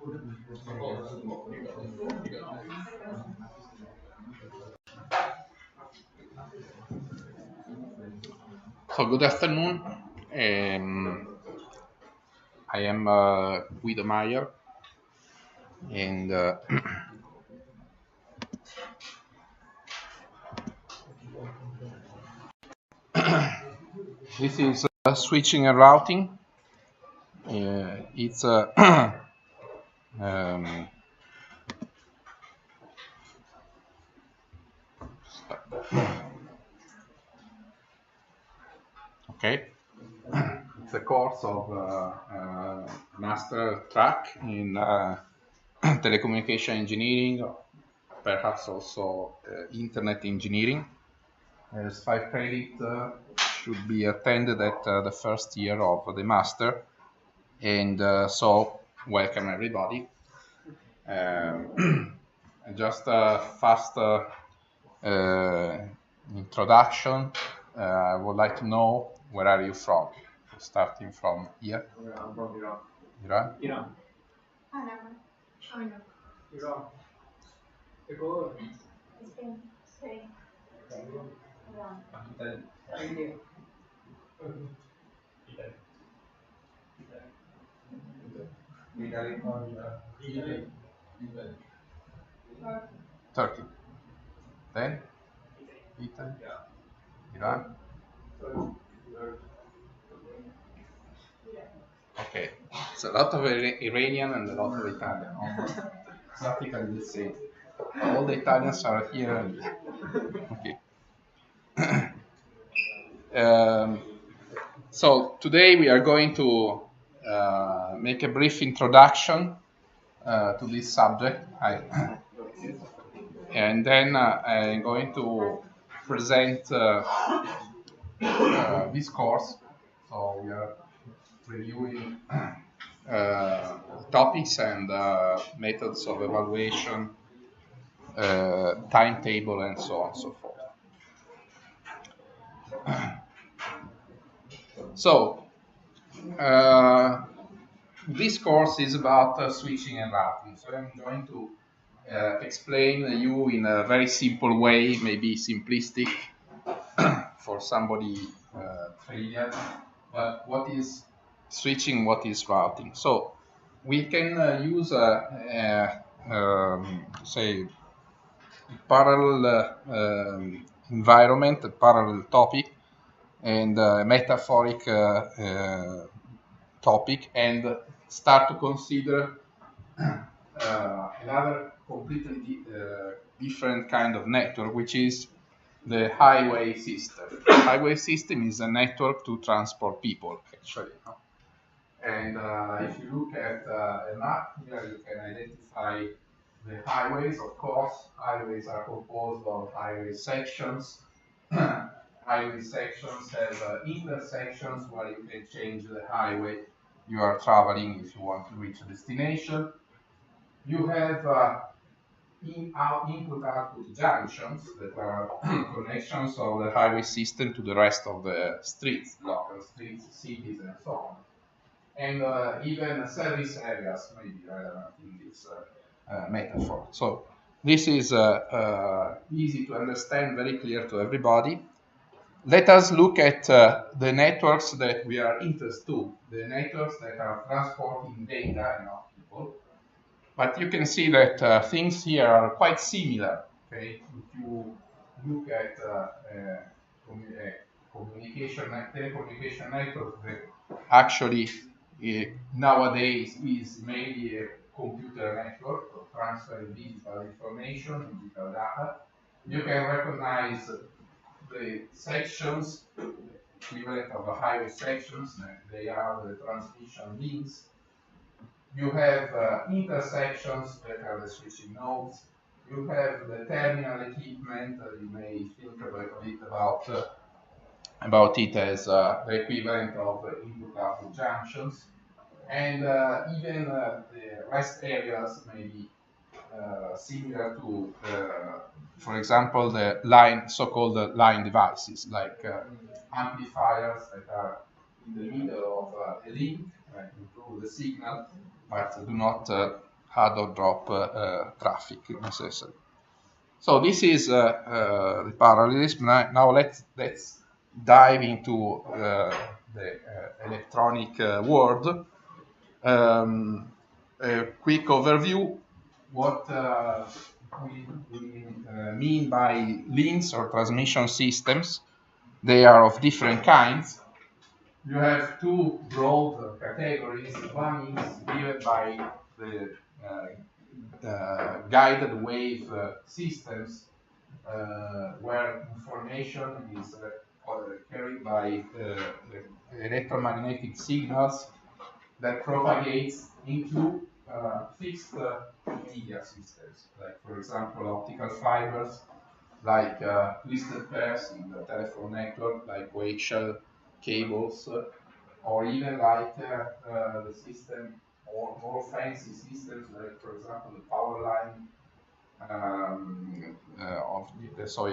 So good afternoon. I am Guido Meyer, and this is switching and routing. It's um, okay. It's a course of master track in telecommunication engineering, perhaps also internet engineering. There's 5 credits should be attended at the first year of the master, and so welcome everybody. Just a fast introduction. I would like to know, where are you from? Starting from here. I'm from Iran. Iran? Iran. China. Iran. Ecuador. Spain. Spain. Iran. India. Italy. Turkey. Then? Italy? Iran? Okay. It's a lot of Iranian and a lot of Italian. Almost practically the same. All the Italians are here. Okay. So today we are going to make a brief introduction to this subject, and then I'm going to present this course. So we are reviewing topics and methods of evaluation, timetable, and so on and so forth. So this course is about switching and routing. So I'm going to explain you in a very simple way, maybe simplistic for somebody familiar, but what is switching, what is routing. So we can use say parallel environment, a parallel topic, and a metaphoric topic, and start to consider another completely different kind of network, which is the highway system. The highway system is a network to transport people, actually. And if you look at a map here, you can identify the highways. Of course, highways are composed of highway sections. Highway sections have intersections where you can change the highway you are traveling if you want to reach a destination. You have input-output junctions that are connections of the highway system to the rest of the streets, local streets, cities, and so on. And even service areas may be relevant in this metaphor. So this is easy to understand, very clear to everybody. Let us look at the networks that we are interested in, the networks that are transporting data and not people. But you can see that things here are quite similar. Okay, if you look at telecommunication network that actually nowadays is mainly a computer network for transferring digital information, digital data. You can recognize the sections, equivalent of the highway sections, and they are the transmission links. You have intersections that are the switching nodes. You have the terminal equipment. You may think a bit about it as the equivalent of input-output junctions. And even the rest areas may be similar to, for example, the line, so-called line devices, like amplifiers that are in the middle of a link, improve the signal, but do not add or drop traffic necessary. So this is the parallelism. Now let's dive into the electronic world. A quick overview. What we mean by links or transmission systems. They are of different kinds. You have two broad categories. One is given by the guided wave systems, where information is carried by electromagnetic signals that propagates into fixed media systems, like for example optical fibers, like twisted pairs in the telephone network, like coaxial cables, or even like the system, or more fancy systems, like for example the power line of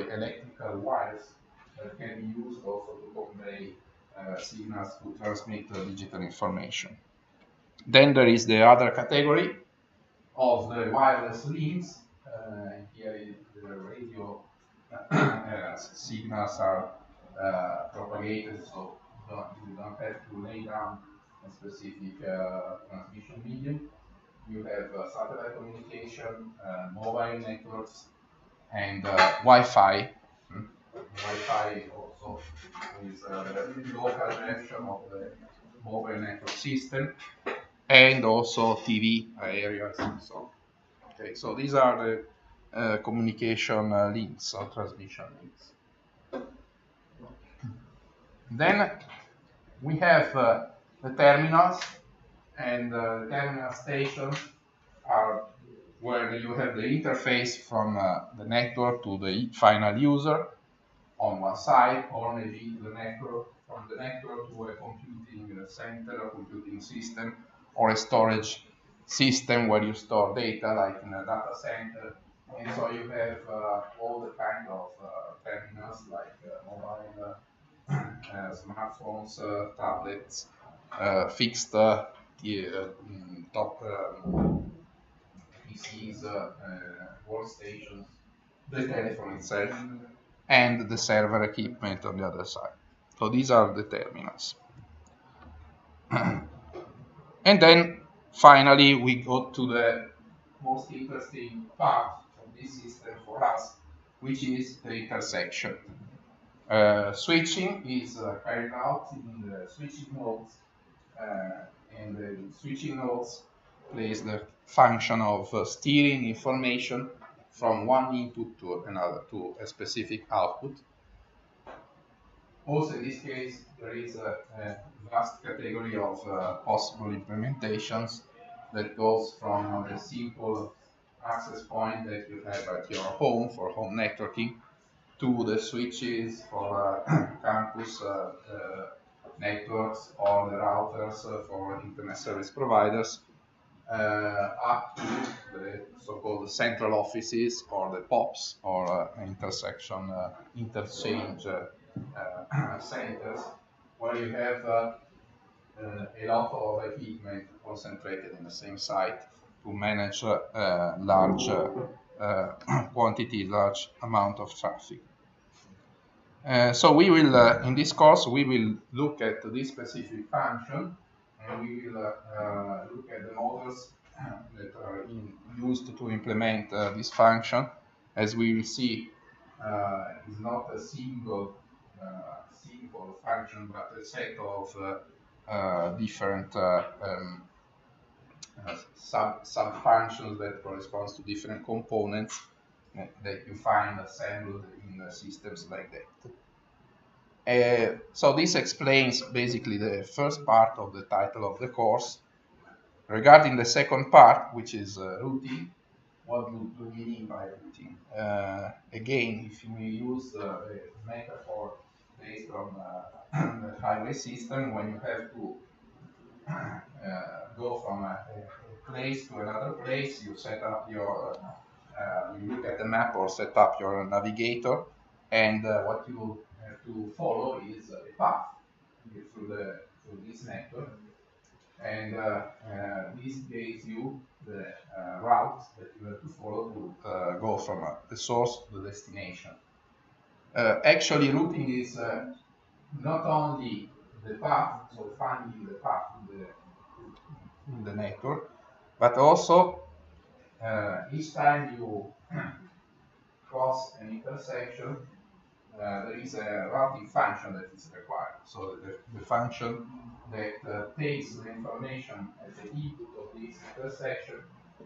electrical wires that can be used also to convey signals to transmit digital information. Then there is the other category of the wireless links. Here the radio signals are propagated, so you don't have to lay down a specific transmission medium. You have satellite communication, mobile networks, and Wi-Fi. Wi-Fi also is the local version of the mobile network system, and also TV areas and so on. Okay, so these are the communication links or transmission links. Then we have the terminals, and the terminal stations are where you have the interface from the network to the final user on one side, or maybe the network from the network to a computing center, a computing system, or a storage system where you store data, like in a data center. And so you have all the kind of terminals, like mobile, smartphones, tablets, fixed top PCs, workstations, the telephone itself, and the server equipment on the other side. So these are the terminals. And then finally we go to the most interesting part of this system for us, which is the intersection. Switching is carried out in the switching nodes, and the switching nodes plays the function of steering information from one input to another, to a specific output. Also, in this case, there is a vast category of possible implementations that goes from the simple access point that you have at your home for home networking to the switches for campus networks, or the routers for internet service providers, up to the so-called central offices, or the POPs, or intersection interchange centers, where you have a lot of equipment concentrated in the same site to manage large quantity, large amount of traffic. So we will, in this course, we will look at this specific function, and we will look at the models that are used to implement this function. As we will see, is not a single simple function, but a set of different sub-functions that corresponds to different components that you find assembled in systems like that. So this explains basically the first part of the title of the course. Regarding the second part, which is routing, what do we mean by routing? Again, if we use a metaphor based on the highway system, when you have to go from a place to another place, you set up your, you look at the map or set up your navigator, and what you have to follow is a path through this network. and this gives you the route that you have to follow to go from the source to the destination. Actually, routing is not only the path, so finding the path in the network, but also each time you cross an intersection, there is a routing function that is required. So the function that takes the information as the input of this intersection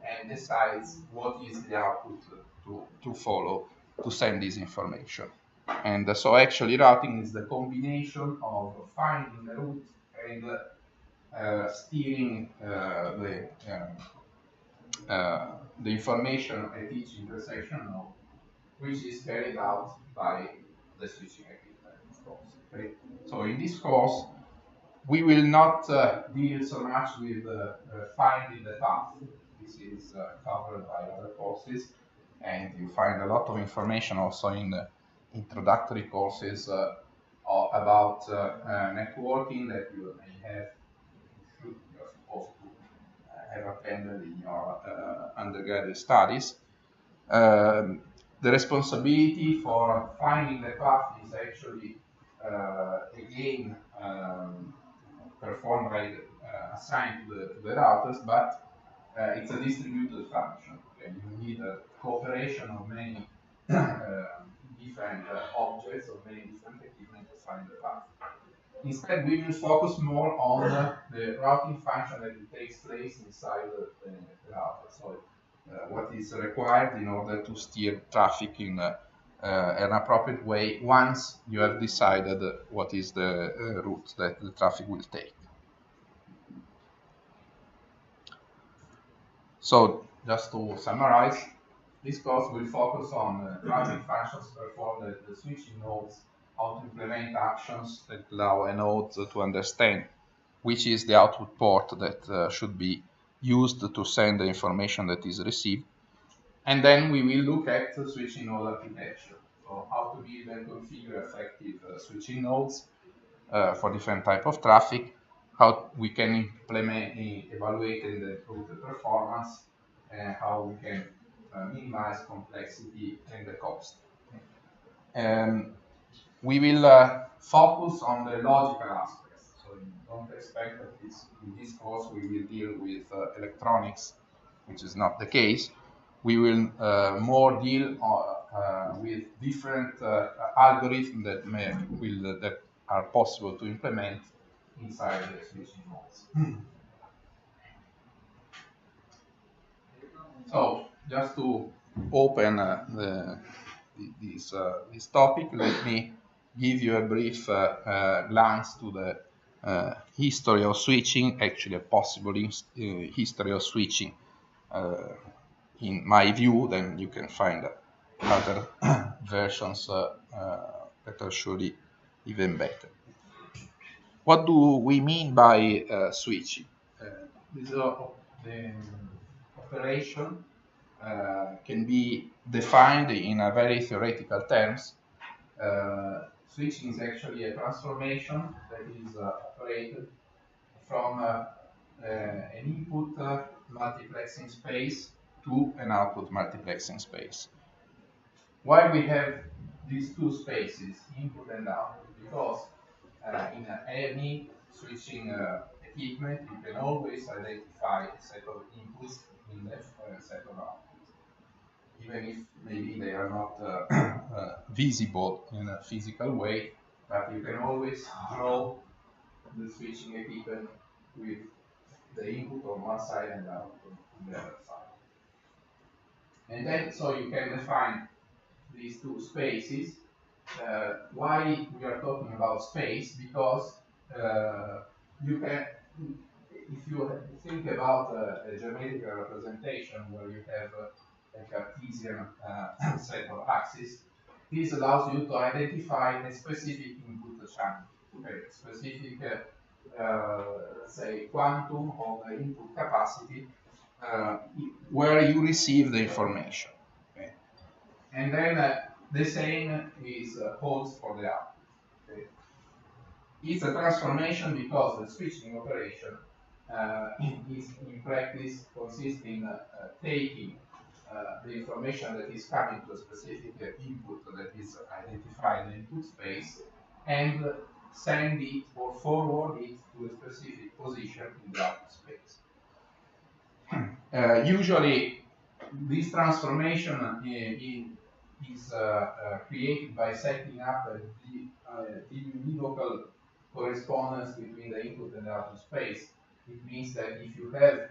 and decides what is the output to follow to send this information. And so actually routing is the combination of finding the route and steering the information at each intersection node, which is carried out by the switching equipment, of course. Okay? So in this course, we will not deal so much with finding the path. This is covered by other courses, and you find a lot of information also in the introductory courses about networking that you may have, you're supposed to have attended in your undergraduate studies. The responsibility for finding the path is actually again performed by assigned to the routers, but it's a distributed function. Okay? You need a cooperation of many different objects or many different equipment to find the path. Instead, we will focus more on the routing function that takes place inside the router. So, what is required in order to steer traffic in an appropriate way once you have decided what is the route that the traffic will take. So, just to summarize, this course will focus on routing functions performed at the switching nodes, how to implement actions that allow a node to understand which is the output port that should be used to send the information that is received. And then we will look at switching node architecture. So how to build and configure effective switching nodes for different type of traffic, how we can implement, evaluate and improve the performance, and how we can minimize complexity and the cost. We will focus on the logical aspects. So you don't expect that in this course we will deal with electronics, which is not the case. We will more deal with different algorithms that are possible to implement inside the switching nodes. So just to open this topic, let me give you a brief glance to the history of switching, actually a possible history of switching. In my view, then you can find other versions that are surely even better. What do we mean by switching? This the operation can be defined in a very theoretical terms. Switching is actually a transformation that is operated from an input multiplexing space to an output multiplexing space. Why we have these two spaces, input and output? Because in any switching equipment, you can always identify a set of inputs in left and a set of outputs, even if maybe they are not visible in a physical way, but you can always draw the switching equipment with the input on one side and the output on the other side. And then, so you can define these two spaces. Why we are talking about space? Because you can, if you think about a geometrical representation where you have a Cartesian set of axes, this allows you to identify a specific input channel, okay, a specific, let's say, quantum of the input capacity where you receive the information. Okay. And then the same is holds for the output. Okay. It's a transformation because the switching operation is in practice consists in taking the information that is coming to a specific input that is identified in the input space and send it or forward it to a specific position in the output space. Usually, this transformation is created by setting up a univocal correspondence between the input and the output space. It means that if you have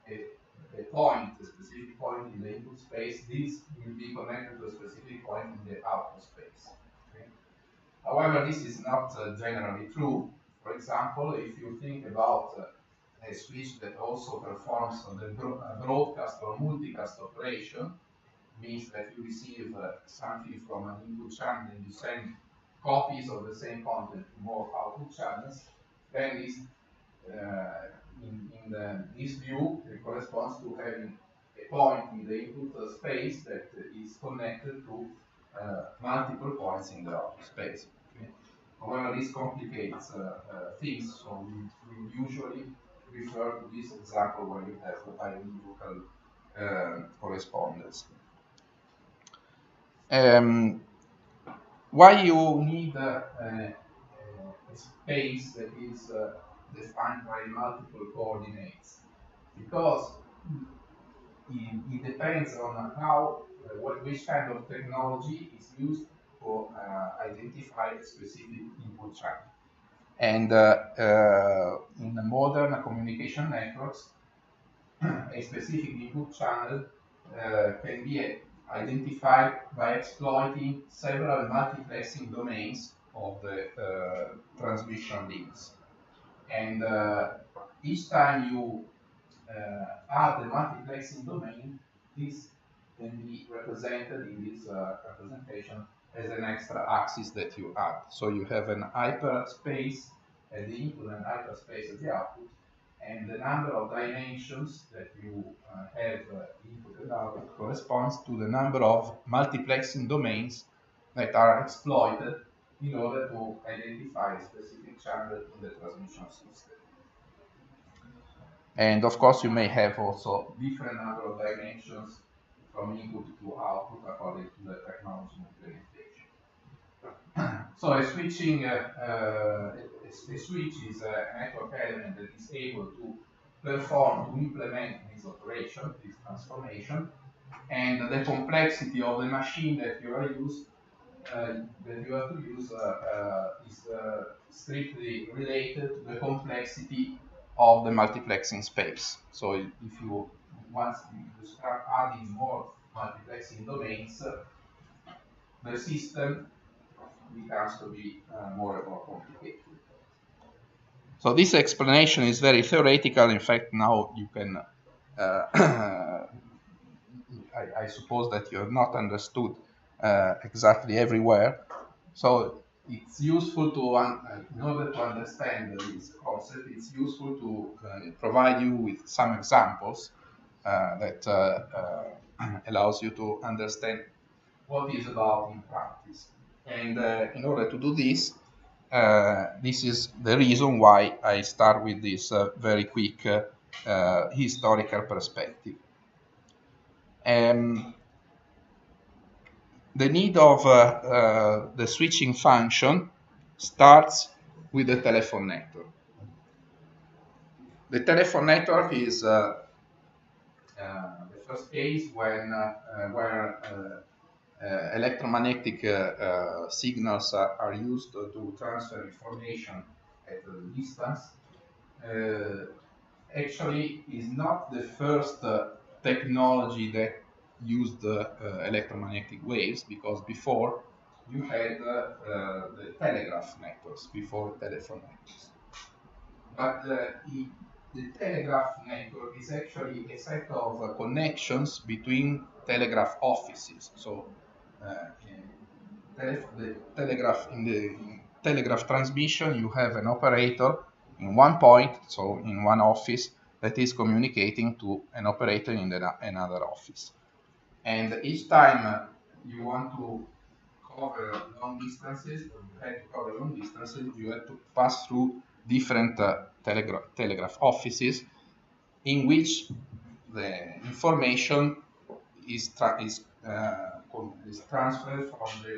a point, a specific point in the input space, this will be connected to a specific point in the output space. Okay? However, this is not generally true. For example, if you think about a switch that also performs the broadcast or multicast operation, means that you receive something from an input channel and you send copies of the same content to more output channels, then this, this view corresponds to having a point in the input space that is connected to multiple points in the output space. Okay? However, this complicates things, so we usually refer to this example where you have a biunivocal correspondence. Why you need a space that is defined by multiple coordinates? Because it depends on how, which kind of technology is used to identify a specific input channel. And in the modern communication networks, a specific input channel can be identified by exploiting several multiplexing domains of the transmission links. And each time you add the multiplexing domain, this can be represented in this representation as an extra axis that you add. So you have an hyperspace at the input and hyperspace at the output, and the number of dimensions that you have input and output corresponds to the number of multiplexing domains that are exploited in order to identify a specific channel in the transmission system. And of course, you may have also different number of dimensions from input to output according to the technology implementation. So a switching, a switch is a network element that is able to perform, to implement this operation, this transformation, and the complexity of the machine that you are used that you have to use is strictly related to the complexity of the multiplexing space. So if you once you start adding more multiplexing domains, the system becomes to be more and more complicated. So this explanation is very theoretical. In fact, now you can. I suppose that you have not understood exactly everywhere. So it's useful to, in order to understand this concept, it's useful to provide you with some examples that allows you to understand what is about in practice. And in order to do this, this is the reason why I start with this very quick historical perspective. The need of the switching function starts with the telephone network. The telephone network is the first case when where electromagnetic signals are used to transfer information at a distance. Actually, is not the first technology that used electromagnetic waves, because before you had the telegraph networks, before telephone networks. But the telegraph network is actually a set of connections between telegraph offices. So the telegraph in the telegraph transmission, you have an operator in one point, so in one office, that is communicating to an operator in another office. And each time you want to cover long distances, or you have to cover long distances, you have to pass through different telegraph offices, in which the information is transferred from the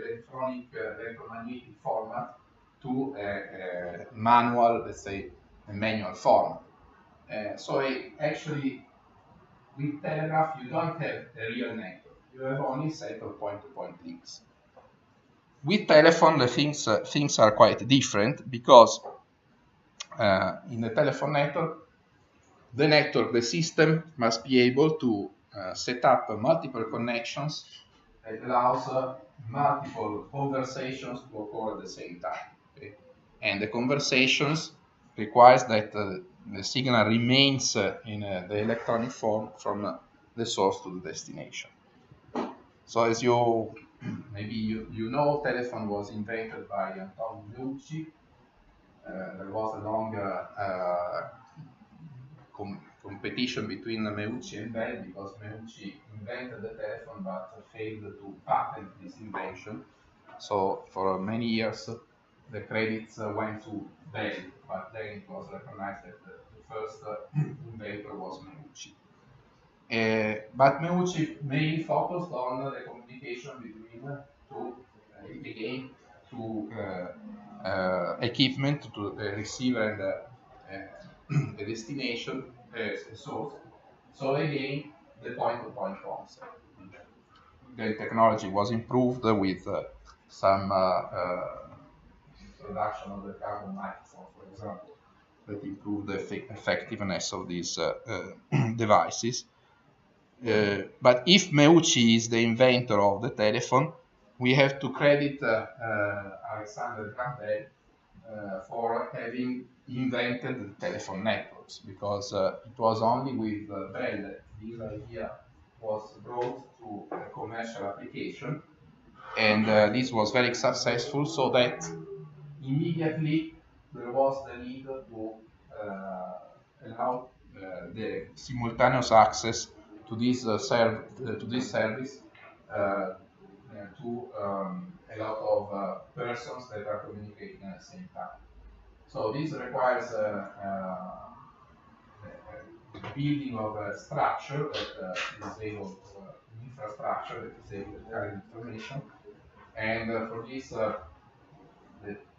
electromagnetic format to a manual, let's say, a manual format. Actually, with telegraph, you don't have a real network. You have only set of point-to-point links. With telephone, the things are quite different, because in the telephone network, the system must be able to set up multiple connections that allows multiple conversations to occur at the same time. Okay? And the conversations requires that the signal remains in the electronic form from the source to the destination. So as you maybe you know, telephone was invented by Antonio Meucci. There was a long competition between Meucci and Bell, because Meucci invented the telephone but failed to patent this invention. So for many years the credits went to Bell, but then it was recognized that the first inventor was Meucci. But Meucci mainly focused on the communication between two equipment, to the receiver and the destination, source. So again, the point-to-point concept. The technology was improved with some introduction of the carbon microphone, for example, that improved the effectiveness of these devices. But if Meucci is the inventor of the telephone, we have to credit Alexander Graham Bell for having invented the telephone networks, because it was only with Bell that this idea was brought to a commercial application, and this was very successful, so that immediately there was the need to allow the simultaneous access to this service to a lot of persons that are communicating at the same time. So this requires building of a structure that is able to, infrastructure that is able to carry information, and for this the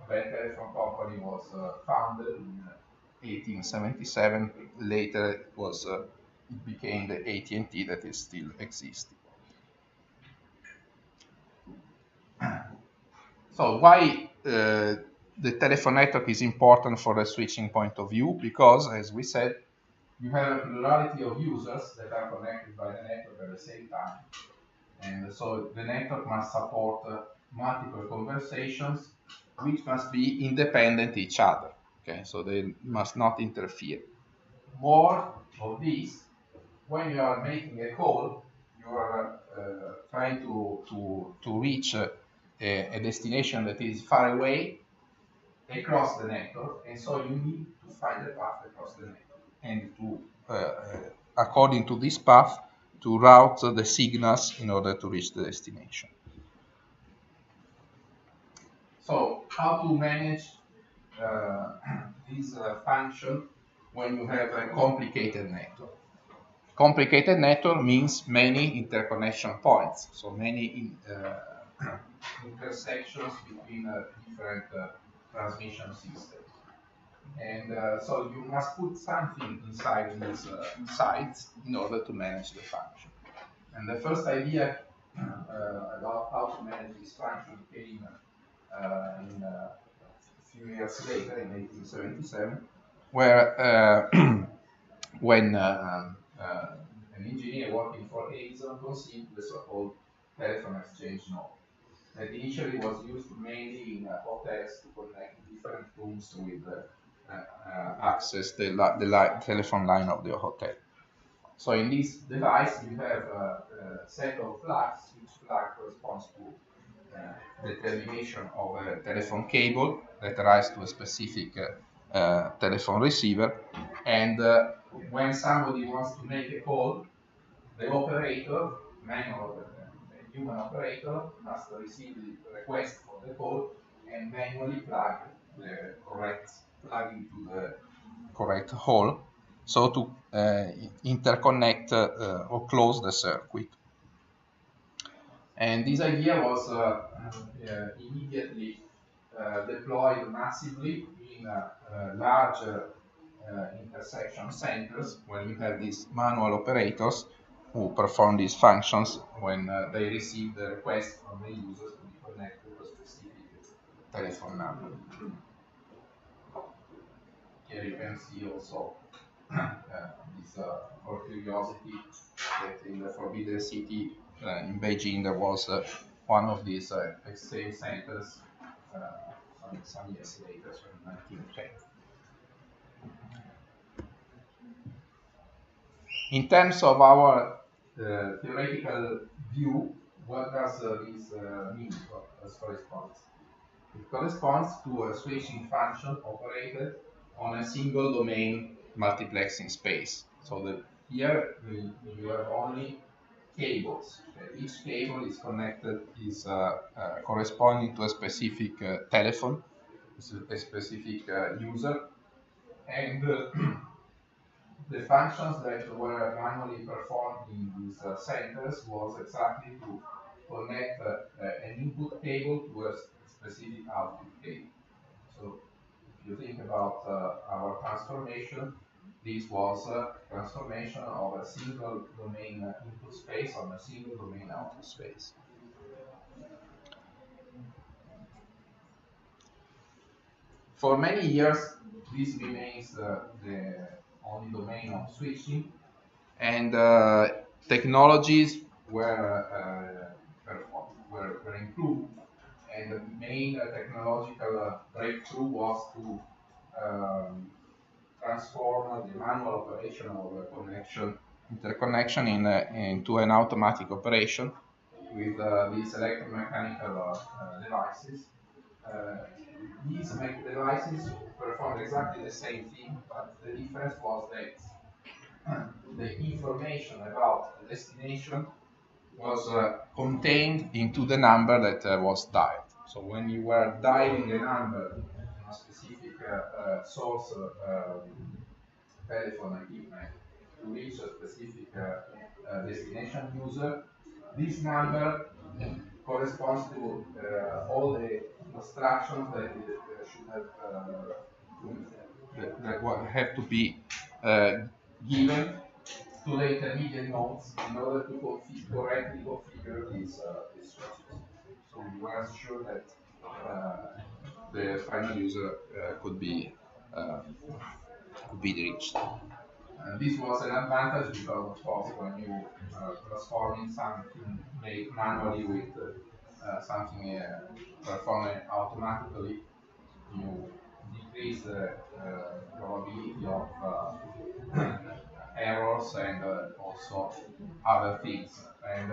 Bell Telephone Company was founded in 1877. Later it became the AT&T that is still existing. So why the telephone network is important for the switching point of view? Because, as we said, you have a plurality of users that are connected by the network at the same time. And so the network must support multiple conversations, which must be independent each other. Okay, so they must not interfere. More of this, when you are making a call, you are trying to reach a destination that is far away across the network, and so you need to find a path across the network, and to according to this path, to route the signals in order to reach the destination. So how to manage this function when you have a complicated network? Complicated network means many interconnection points, so many intersections between different transmission systems. And so you must put something inside these sites in order to manage the function. And the first idea about how to manage this function came in a few years later, in 1877, where when an engineer working for Edison conceived the so-called telephone exchange node, that initially was used mainly in hotels to connect different rooms with access the telephone line of the hotel. So in this device, you have a set of flags. Each flag corresponds to the termination of a telephone cable that arrives to a specific telephone receiver. And when somebody wants to make a call, the operator, manual human operator, must receive the request for the call and manually plug the correct plug into the correct hole, so to interconnect or close the circuit. And this idea was immediately deployed massively in large intersection centers when you have these manual operators who perform these functions when they receive the request from the users to be connected to a specific telephone number. Here you can see also this for curiosity that in the Forbidden City in Beijing there was one of these exchange centers some years later, so in 1910. In terms of our theoretical view, what does this mean as corresponds? It corresponds to a switching function operated on a single domain multiplexing space. So here you have only cables. Each cable is connected, is corresponding to a specific telephone, a specific user, and the functions that were manually performed in these centers was exactly to connect an input cable to a specific output cable. So if you think about our transformation, this was a transformation of a single domain input space on a single domain output space. For many years, this remains the only domain of switching, and technologies were improved, and the main technological breakthrough was to transform the manual operation of a interconnection into an automatic operation with these electromechanical devices. These devices performed exactly the same thing, but the difference was that the information about the destination was contained into the number that was dialed. So when you were dialing a number in a specific source telephone equipment to reach a specific destination user, this number corresponds to all the instructions that should have to be given to the intermediate nodes in order to correctly configure these switches. So we were sure that the final user could be reached. This was an advantage because, of course, when you transforming something made manually with something performed automatically, you decrease the probability of errors and also other things. And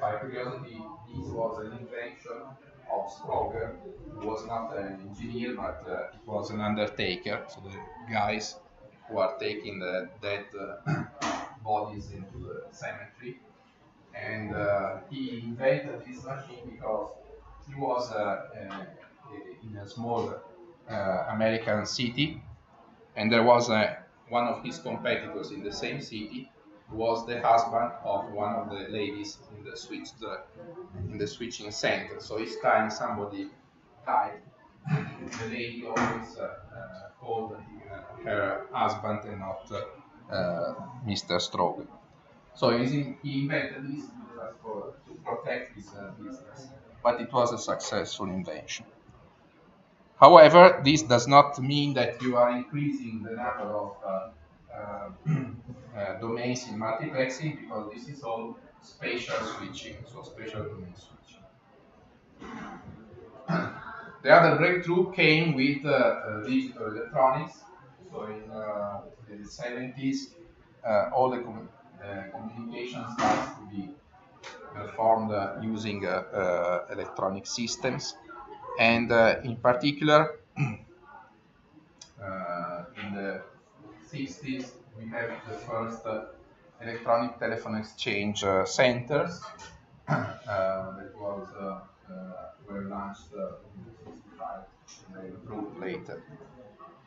by curiosity, this was an invention of Stroger, who was not an engineer, but it was an undertaker. So the guys who are taking the dead bodies into the cemetery. And he invented this machine because he was in a small American city, and there was one of his competitors in the same city who was the husband of one of the ladies in the switching center. So each time somebody died, the lady always called her husband and not Mr. Stroger. So he invented this to protect his business, but it was a successful invention. However, this does not mean that you are increasing the number of domains in multiplexing, because this is all spatial switching, so spatial domain switching. The other breakthrough came with digital electronics. So in the 70s, all the communication starts to be performed using electronic systems, and in particular, in the 60s, we have the first electronic telephone exchange centers that were launched in 65 and improved later.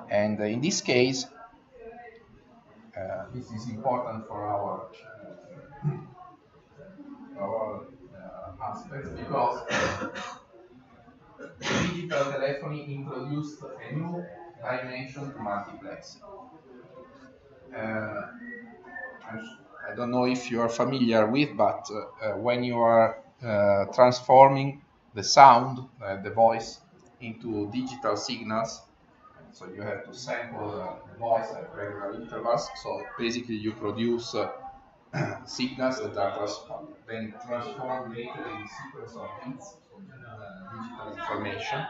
And in this case, this is important for our aspects because digital telephony introduced a new dimension to multiplexing. I don't know if you are familiar with, but when you are transforming the sound, the voice, into digital signals, so you have to sample the voice at regular intervals. So basically, you produce signals that are then transformed later in sequence of bits, so digital information.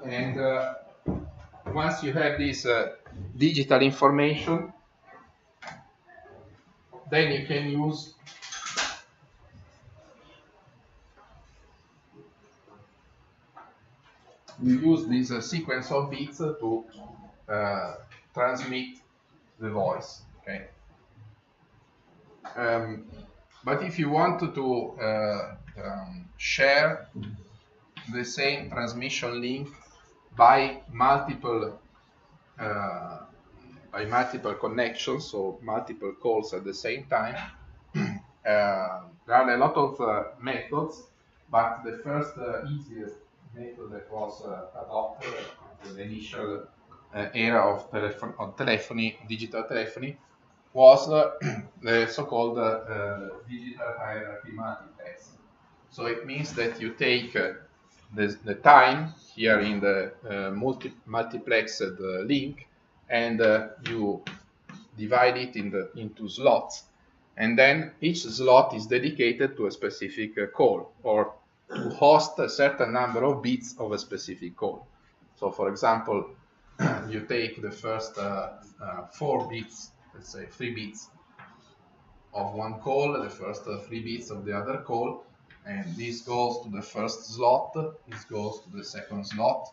And once you have this digital information, then you can use this sequence of bits to transmit the voice. Okay. But if you want to share the same transmission link by multiple connections, so multiple calls at the same time, there are a lot of methods, but the first easiest method that was adopted in the initial era of telephony, digital telephony, was the so-called digital hierarchy multiplexing. So it means that you take the time here in the multiplexed link, and you divide it into slots, and then each slot is dedicated to a specific call, or to host a certain number of bits of a specific call. So for example, you take the first 4 bits, let's say 3 bits of one call, the first 3 bits of the other call, and this goes to the first slot, this goes to the second slot,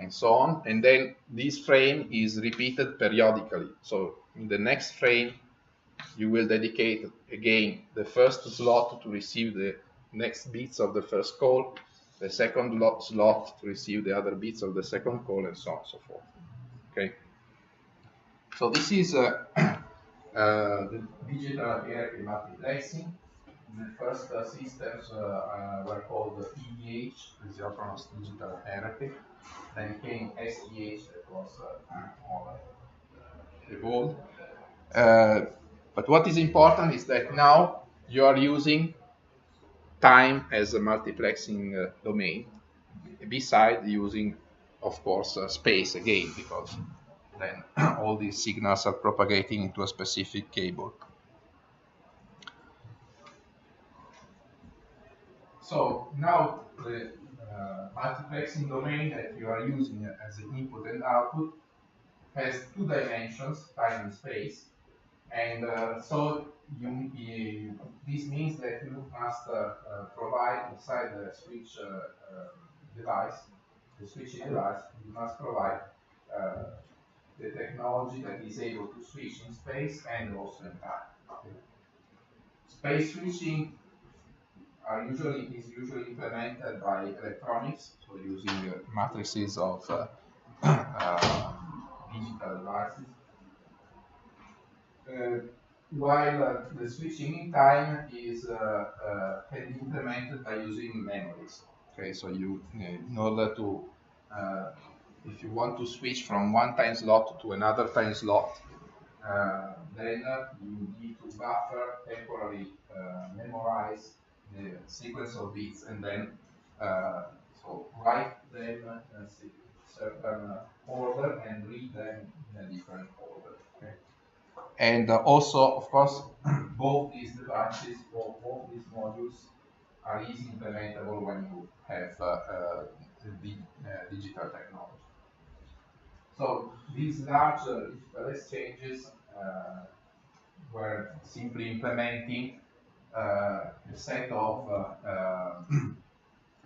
and so on. And then this frame is repeated periodically. So in the next frame, you will dedicate again the first slot to receive the next bits of the first call, the second slot to receive the other bits of the second call, and so on and so forth. Okay. So this is the digital hierarchy multiplexing. The first systems were called EDH, isochronous digital hierarchy. Then came SDH, that was more evolved. But what is important is that now you are using time as a multiplexing domain, beside using, of course, space again, because then all these signals are propagating into a specific cable. So now the multiplexing domain that you are using as an input and output has 2 dimensions, time and space, and so this means that you must provide inside the switch device, the switching device, you must provide the technology that is able to switch in space and also in time. Space switching is usually implemented by electronics, so using matrices of digital devices, while the switching in time can be implemented by using memories. Okay, so you in order to if you want to switch from one time slot to another time slot, then you need to buffer, temporarily memorize the sequence of bits, and then so write them in a certain order and read them in a different order. Okay. And also, of course, both these devices, or both these modules, are easily implementable when you have digital technology. So these large digital exchanges were simply implementing a set of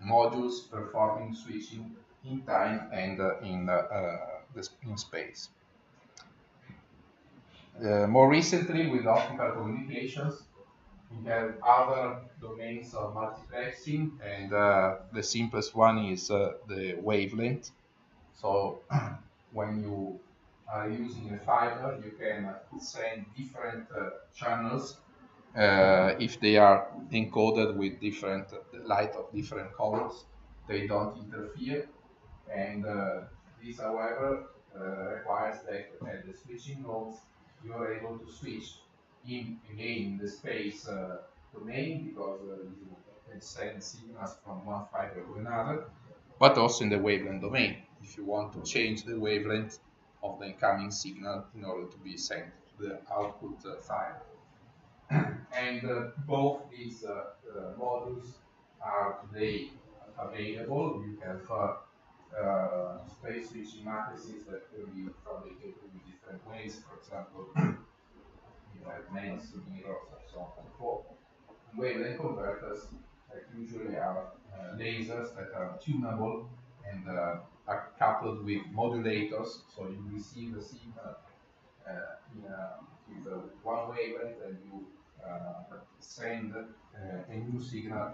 modules performing switching in time and in space. More recently, with optical communications, we have other domains of multiplexing, and the simplest one is the wavelength. So when you are using a fiber, you can send different channels if they are encoded with different light of different colors. They don't interfere, and this, however, requires that at the switching nodes you are able to switch in again the space domain, because you can send signals from one fiber to another, but also in the wavelength domain if you want to change the wavelength of the incoming signal in order to be sent to the output file. And both these modules are today available. You have space switching matrices that can be fabricated in different ways. For example, you have mains, mirrors, and so on and so forth. Wavelength converters that usually are lasers that are tunable and are coupled with modulators, so you receive a signal with one wavelength, and you send a new signal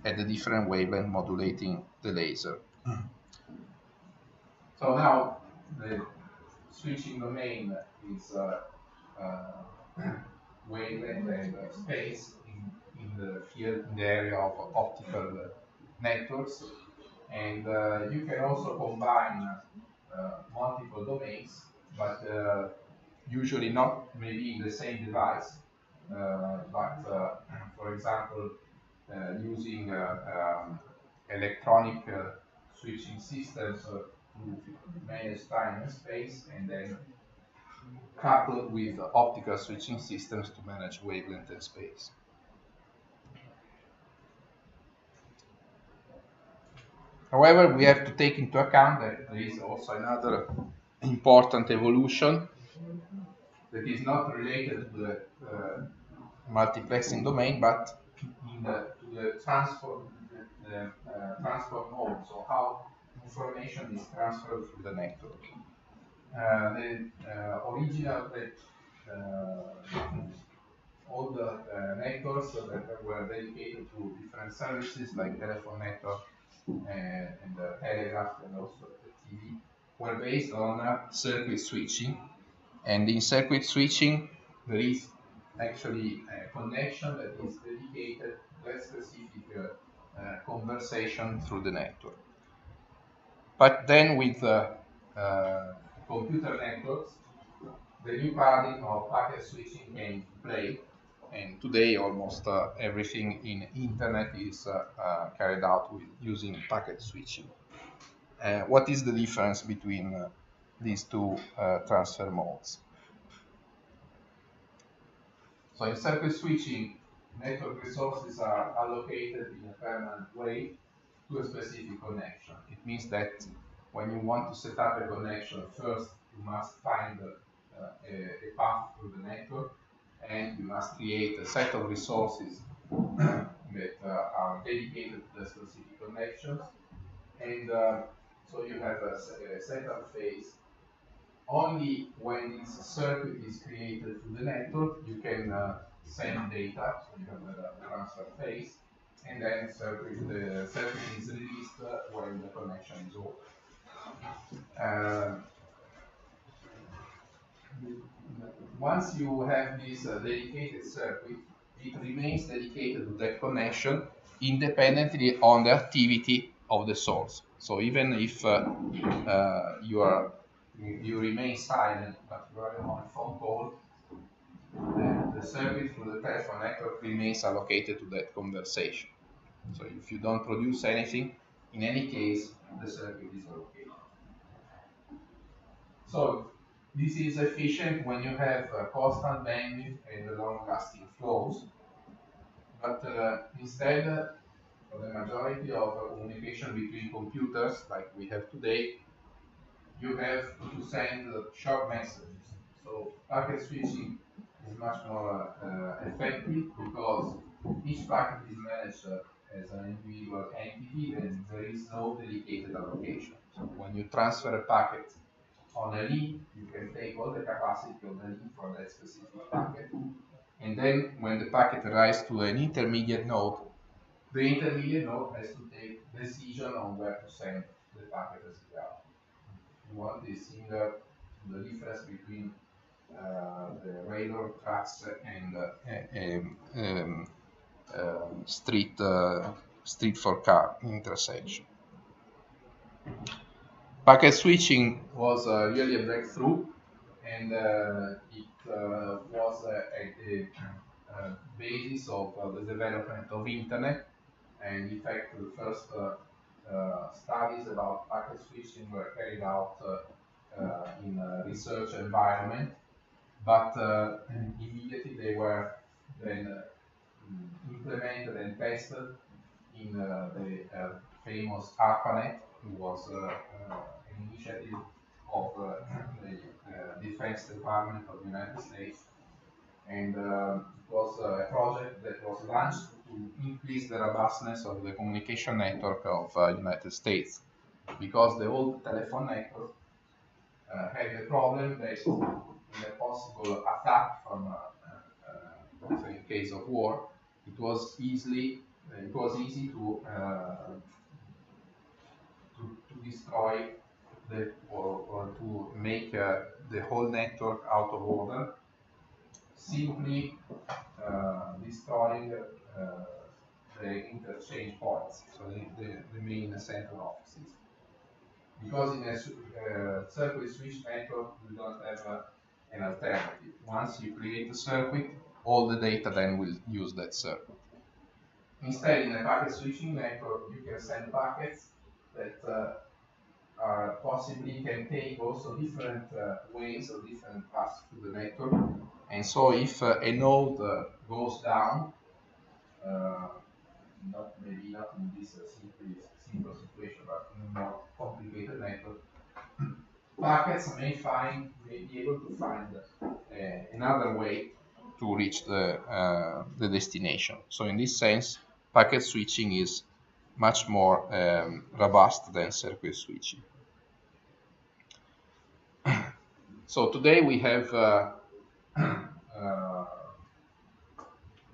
at a different wavelength modulating the laser. So now the switching domain is wavelength and space in the field, in the area of optical networks, and you can also combine multiple domains, but usually not maybe in the same device, but for example, using electronic switching systems to manage time and space, and then coupled with optical switching systems to manage wavelength and space. However, we have to take into account that there is also another important evolution that is not related to the multiplexing domain, but to the transport mode, so how information is transferred through the network. The original all the networks that were dedicated to different services like telephone network and telegraph, and also the TV, were based on circuit switching. And in circuit switching, there is actually a connection that is dedicated to a specific conversation through the network. But then with computer networks, the new paradigm of packet switching came to play, and today almost everything in internet is carried out with using packet switching. What is the difference between these two transfer modes? So in circuit switching, network resources are allocated in a permanent way to a specific connection. It means that when you want to set up a connection, first you must find a path through the network, and you must create a set of resources that are dedicated to the specific connections. And so you have a setup phase. Only when this circuit is created through the network, you can send data, so you have the transfer phase, and then the circuit is released when the connection is over. Once you have this dedicated circuit, it remains dedicated to that connection independently on the activity of the source. So even if you remain silent, but you are on a phone call, the circuit through the telephone network remains allocated to that conversation. So if you don't produce anything, in any case, the circuit is allocated. So this is efficient when you have constant bandwidth and long-lasting flows, but instead, for the majority of communication between computers, like we have today, you have to send short messages. So packet switching is much more effective because each packet is managed as an individual entity, and there is no dedicated allocation. So when you transfer a packet on a link, you can take all the capacity of the link for that specific packet. And then when the packet arrives to an intermediate node, the intermediate node has to take decision on where to send the packet as well. You want is similar to the difference between the railroad tracks and street for car intersection. Packet switching was really a breakthrough, and it was at the basis of the development of internet. And in fact, the first studies about packet switching were carried out in a research environment, but immediately they were then implemented and tested in the famous ARPANET, who was an initiative of the Defense Department of the United States. And it was a project that was launched to increase the robustness of the communication network of United States, because the old telephone network had the problem that in a possible attack from in case of war, it was easy to destroy or to make the whole network out of order, simply destroying the interchange points, so the main central offices. Because in a circuit switch network, you don't have an alternative. Once you create a circuit, all the data then will use that circuit. Instead, in a packet switching network, you can send packets that possibly can take also different ways or different paths through the network. And so if a node goes down, maybe not in this simple situation, but in a more complicated network, packets may be able to find another way to reach the destination. So in this sense, packet switching is much more robust than circuit switching. So today we have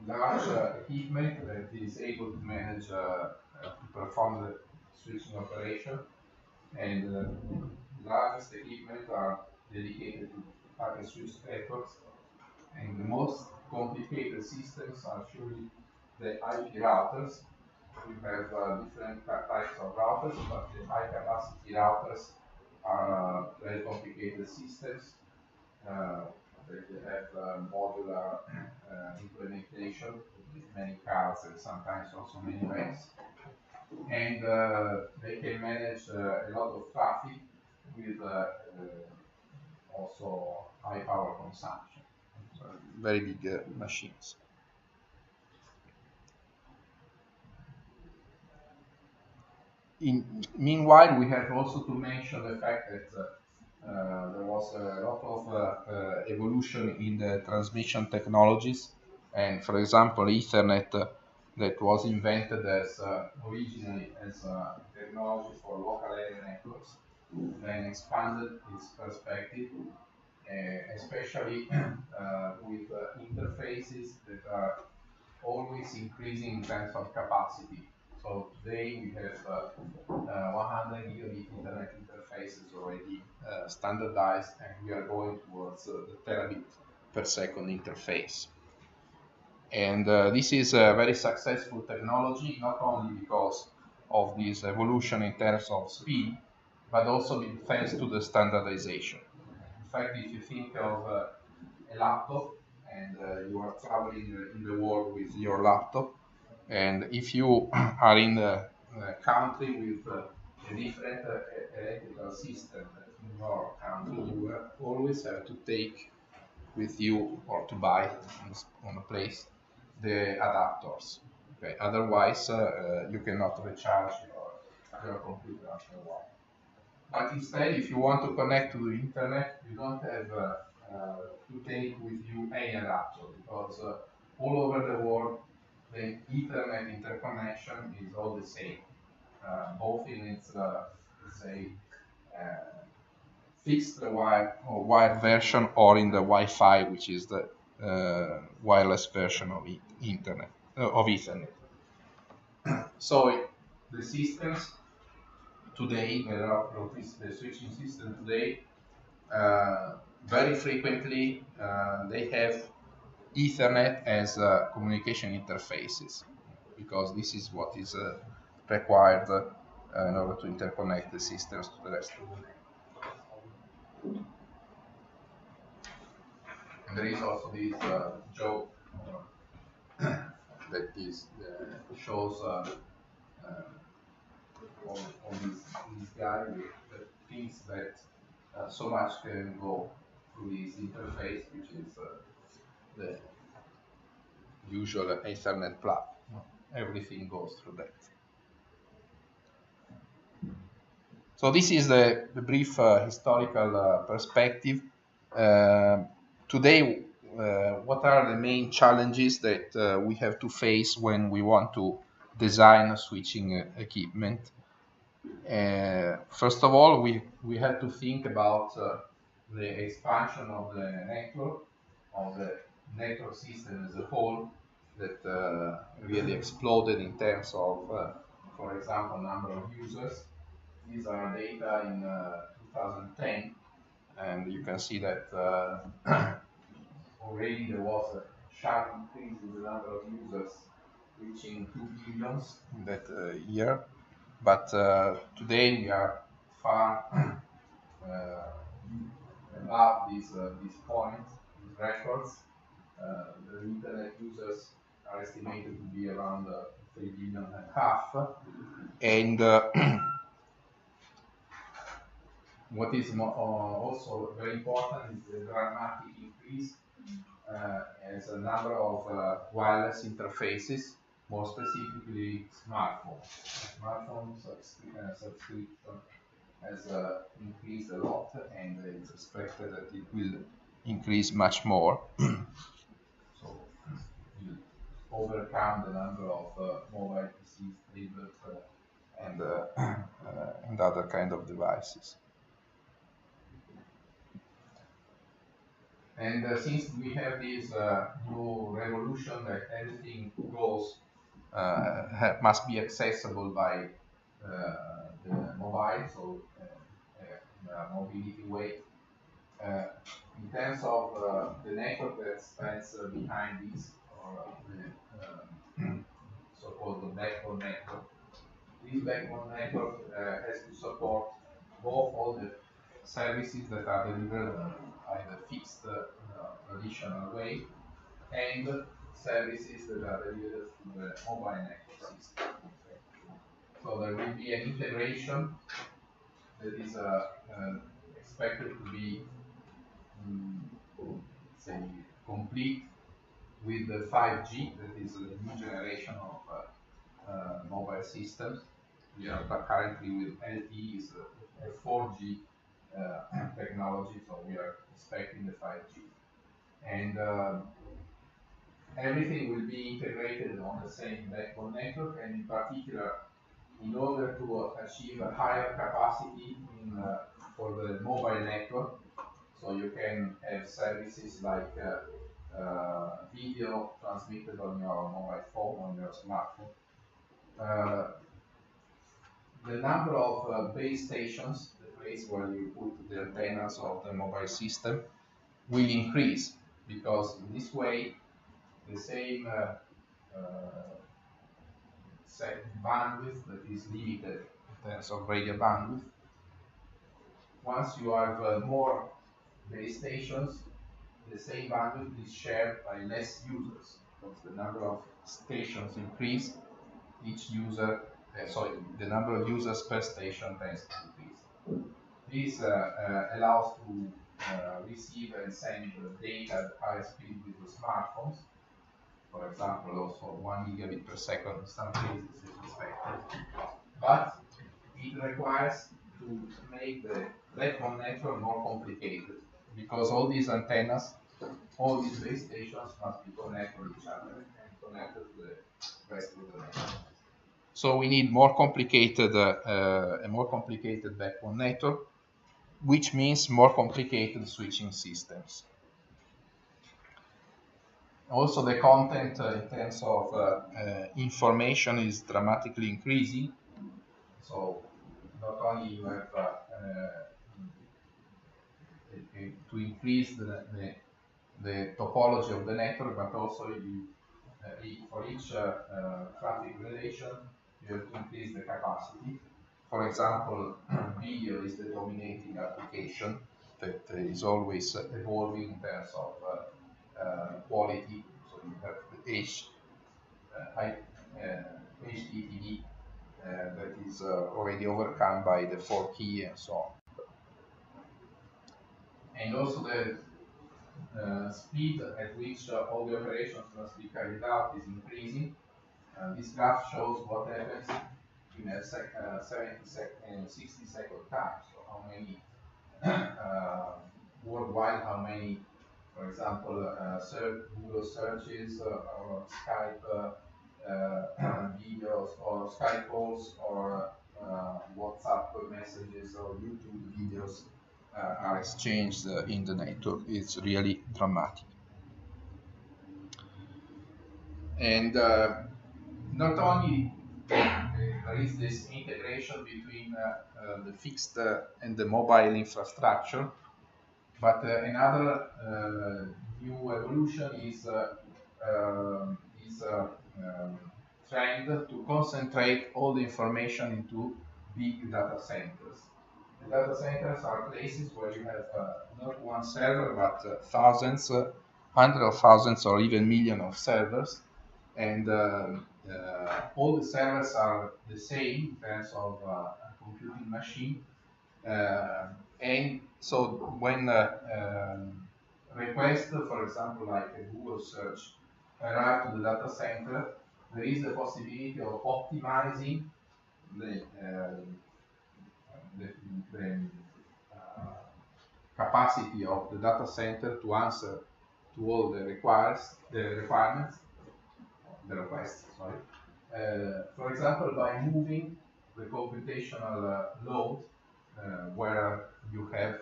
large equipment that is able to manage to perform the switching operation, and the largest equipment are dedicated to packet switch networks, and the most complicated systems are surely the IP routers. We have different types of routers, but the high capacity routers are very complicated systems that have modular implementation with many cards and sometimes also many racks. And they can manage a lot of traffic with also high power consumption. So very big machines. Meanwhile, we have also to mention the fact that there was a lot of evolution in the transmission technologies, and for example, Ethernet that was invented as originally as a technology for local area networks, then expanded its perspective, especially with interfaces that are always increasing in terms of capacity. So today we have 100 gigabit internet interfaces already standardized, and we are going towards the terabit per second interface. And this is a very successful technology, not only because of this evolution in terms of speed, but also thanks to the standardization. In fact, if you think of a laptop, and you are traveling in the world with your laptop, and if you are in a country with a different electrical system in your country, you always have to take with you or to buy on a place the adapters. Okay? Otherwise, you cannot recharge your computer after a while. But instead, if you want to connect to the internet, you don't have to take with you any adapter, because all over the world, the Ethernet interconnection is all the same, both in its, let's say, fixed wire or wired version, or in the Wi-Fi, which is the wireless version of Ethernet. So the systems today, the switching system today, very frequently they have Ethernet as communication interfaces, because this is what is required in order to interconnect the systems to the rest of the network. And there is also this joke that shows on this guy that thinks that so much can go through this interface, which is the usual Ethernet plug. Everything goes through that. So this is the brief historical perspective. Today, what are the main challenges that we have to face when we want to design switching equipment? First of all, we have to think about the expansion of the network system as a whole, that really exploded in terms of, for example, number of users. These are data in 2010, and you can see that already there was a sharp increase in the number of users, reaching 2 billion in that year. But today we are far above this point, these records. The internet users are estimated to be around 3.5 billion, and what is also very important is the dramatic increase as a number of wireless interfaces, more specifically smartphones. Smartphone subscription has increased a lot, and it's expected that it will increase much more. So will overcome the number of mobile PCs, tablets, and other kind of devices. And since we have this new revolution that everything goes must be accessible by the mobile, so in a mobility way. In terms of the network that stands behind this, or the so-called the backbone network, this backbone network has to support both all the services that are delivered by the fixed traditional way, and services that are delivered through the mobile network system. So there will be an integration that is expected to be say complete with the 5G, that is the new generation of mobile systems. We are currently with LTE, is a 4G technology, so we are expecting the 5G. And everything will be integrated on the same backbone network, and in particular, in order to achieve a higher capacity for the mobile network, so you can have services like video transmitted on your mobile phone, on your smartphone. The number of base stations, the place where you put the antennas of the mobile system, will increase, because in this way the same bandwidth that is limited in terms of radio bandwidth, once you have more base stations, the same bandwidth is shared by less users, because the number of stations increase, each user, the number of users per station tends to increase. This allows to receive and send data at higher speed with the smartphones. For example, also 1 gigabit per second in some cases is expected. But it requires to make the backbone network more complicated, because all these antennas, all these base stations must be connected to each other and connected to the rest of the network. So we need a more complicated backbone network. which means more complicated switching systems. Also, the content in terms of information is dramatically increasing. So not only you have to increase the topology of the network, but also you, for each traffic relation, you have to increase the capacity. For example, video is the dominating application that is always evolving in terms of quality. So you have the HDTV that is already overcome by the 4K and so on. And also the speed at which all the operations must be carried out is increasing. This graph shows what happens in a 60-second time. So how many worldwide, how many, for example, Google searches or Skype videos or Skype calls or WhatsApp messages or YouTube videos are exchanged in the network. It's really dramatic. And not only there is this integration between the fixed and the mobile infrastructure, but another new evolution is trend to concentrate all the information into big data centers. The data centers are places where you have not one server, but thousands, hundreds of thousands, or even millions of servers. And all the servers are the same in terms of computing machine. And so when request, for example, like a Google search, arrive to the data center, there is the possibility of optimizing the capacity of the data center to answer to all the requests. For example, by moving the computational load where you have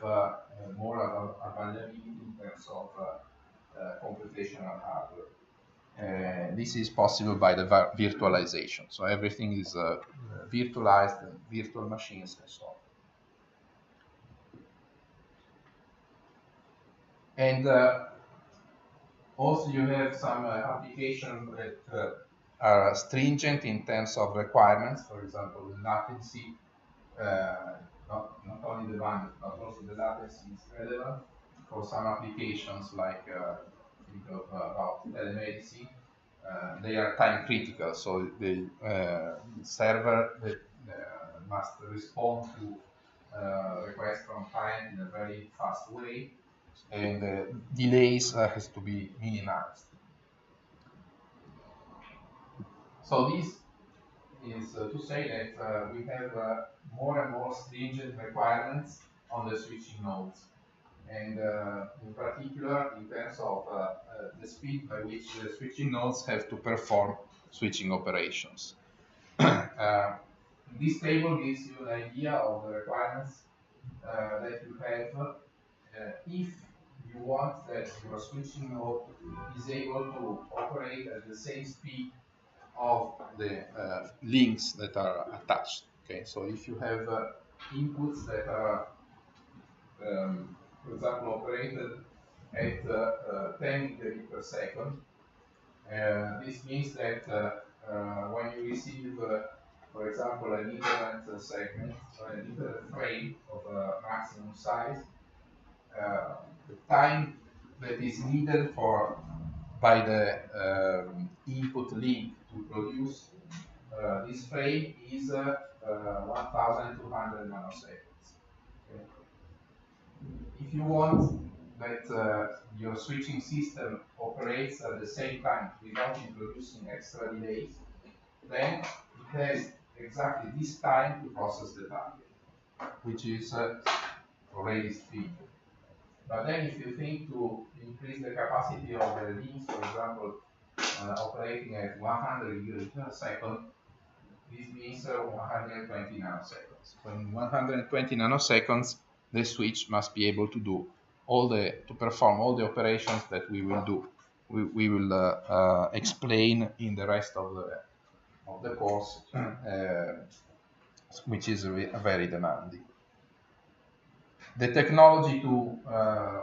more availability in terms of computational hardware. This is possible by the virtualization. So everything is virtualized, virtual machines and so on. And also you have some applications that are stringent in terms of requirements. For example, the latency, not only the bandwidth, but also the latency is relevant for some applications like think of about telemedicine. They are time critical, so the server that must respond to requests from client in a very fast way, and delays has to be minimized. So this is to say that we have more and more stringent requirements on the switching nodes, and in particular in terms of the speed by which the switching nodes have to perform switching operations. This table gives you an idea of the requirements that you have if you want that your switching node is able to operate at the same speed of the links that are attached. Okay, so if you have inputs that are, for example, operated at 10 gigabit per second, this means that when you receive, for example, an Ethernet segment or an Ethernet frame of a maximum size, the time that is needed by the input link to produce this frame is 1,200 nanoseconds. Okay. If you want that your switching system operates at the same time without introducing extra delays, then it has exactly this time to process the target, which is already speed. But then if you think to increase the capacity of the links, for example, operating at 100 gigabits per second, this means 120 nanoseconds. So in 120 nanoseconds, the switch must be able to do to perform all the operations that we will do. We will explain in the rest of the course, which is very demanding. The technology to